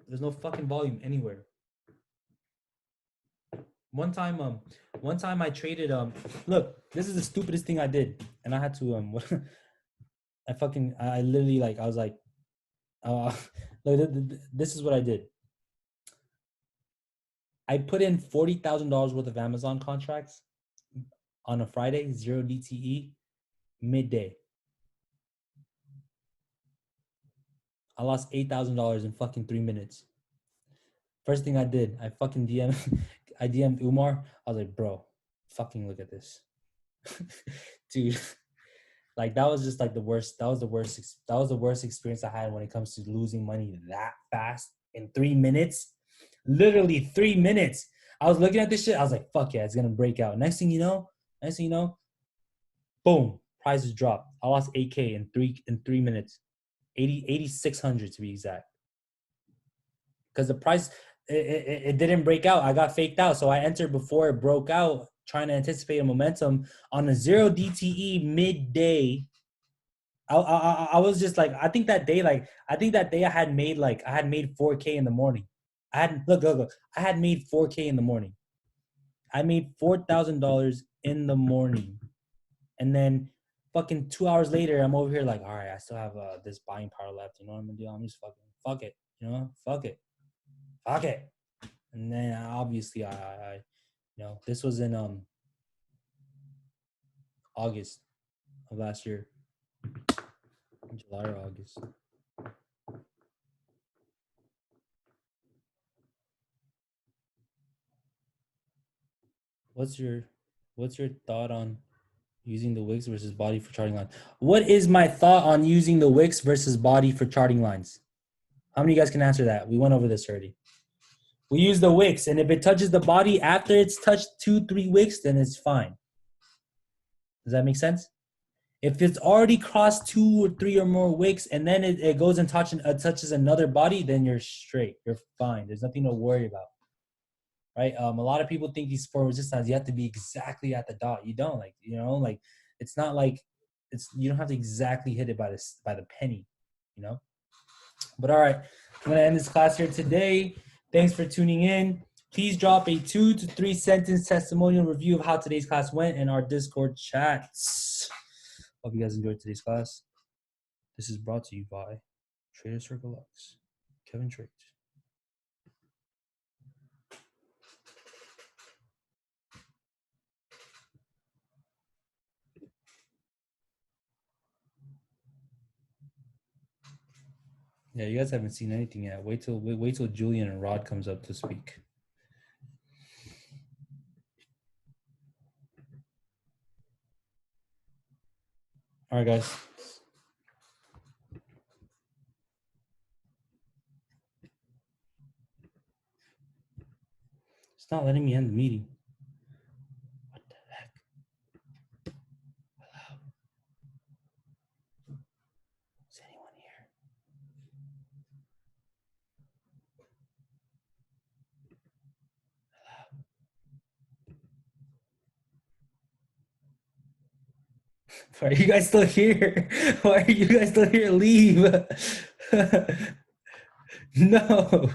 There's no fucking volume anywhere. One time I traded look, this is the stupidest thing I did. And I had to I literally I was like look, this is what I did. I put in $40,000 worth of Amazon contracts on a Friday, 0 DTE, midday. I lost $8,000 in fucking 3 minutes. First thing I did, I fucking DM'd Umar. I was like, bro, fucking look at this. Dude, like that was just like the worst. That was the worst experience I had when it comes to losing money that fast in 3 minutes. Literally 3 minutes. I was looking at this shit. I was like, fuck yeah, it's gonna break out. Next thing you know, boom, prices dropped. I lost 8K in 3 minutes. 8,600 to be exact. Because the price it didn't break out. I got faked out. So I entered before it broke out, trying to anticipate a momentum on a 0 DTE midday. I was just like, I think that day I had made 4K in the morning. I had look. I had made 4K in the morning. I made $4,000 in the morning. And then fucking 2 hours later, I'm over here like, all right, I still have this buying power left. You know what I'm gonna do? I'm just fuck it. Fuck it. And then obviously I this was in August of last year, July or August. What's your thought on using the wicks versus body for charting lines? What is my thought on using the wicks versus body for charting lines? How many of you guys can answer that? We went over this already. We use the wicks, and if it touches the body after it's touched 2-3 wicks, then it's fine. Does that make sense? If it's already crossed 2 or 3 or more wicks, and then it goes and touches another body, then you're straight. You're fine. There's nothing to worry about. Right? A lot of people think these for resistance, you have to be exactly at the dot. You don't. It's not like you don't have to exactly hit it by the penny, But all right, I'm gonna end this class here today. Thanks for tuning in. Please drop a 2 to 3 sentence testimonial review of how today's class went in our Discord chats. Hope you guys enjoyed today's class. This is brought to you by Trader Circle X, Kevin Trades. Yeah, you guys haven't seen anything yet. Wait till Julian and Rod comes up to speak. All right, guys. It's not letting me end the meeting. What the heck? Hello? Is anyone here? Why are you guys still here? Why are you guys still here? Leave. No.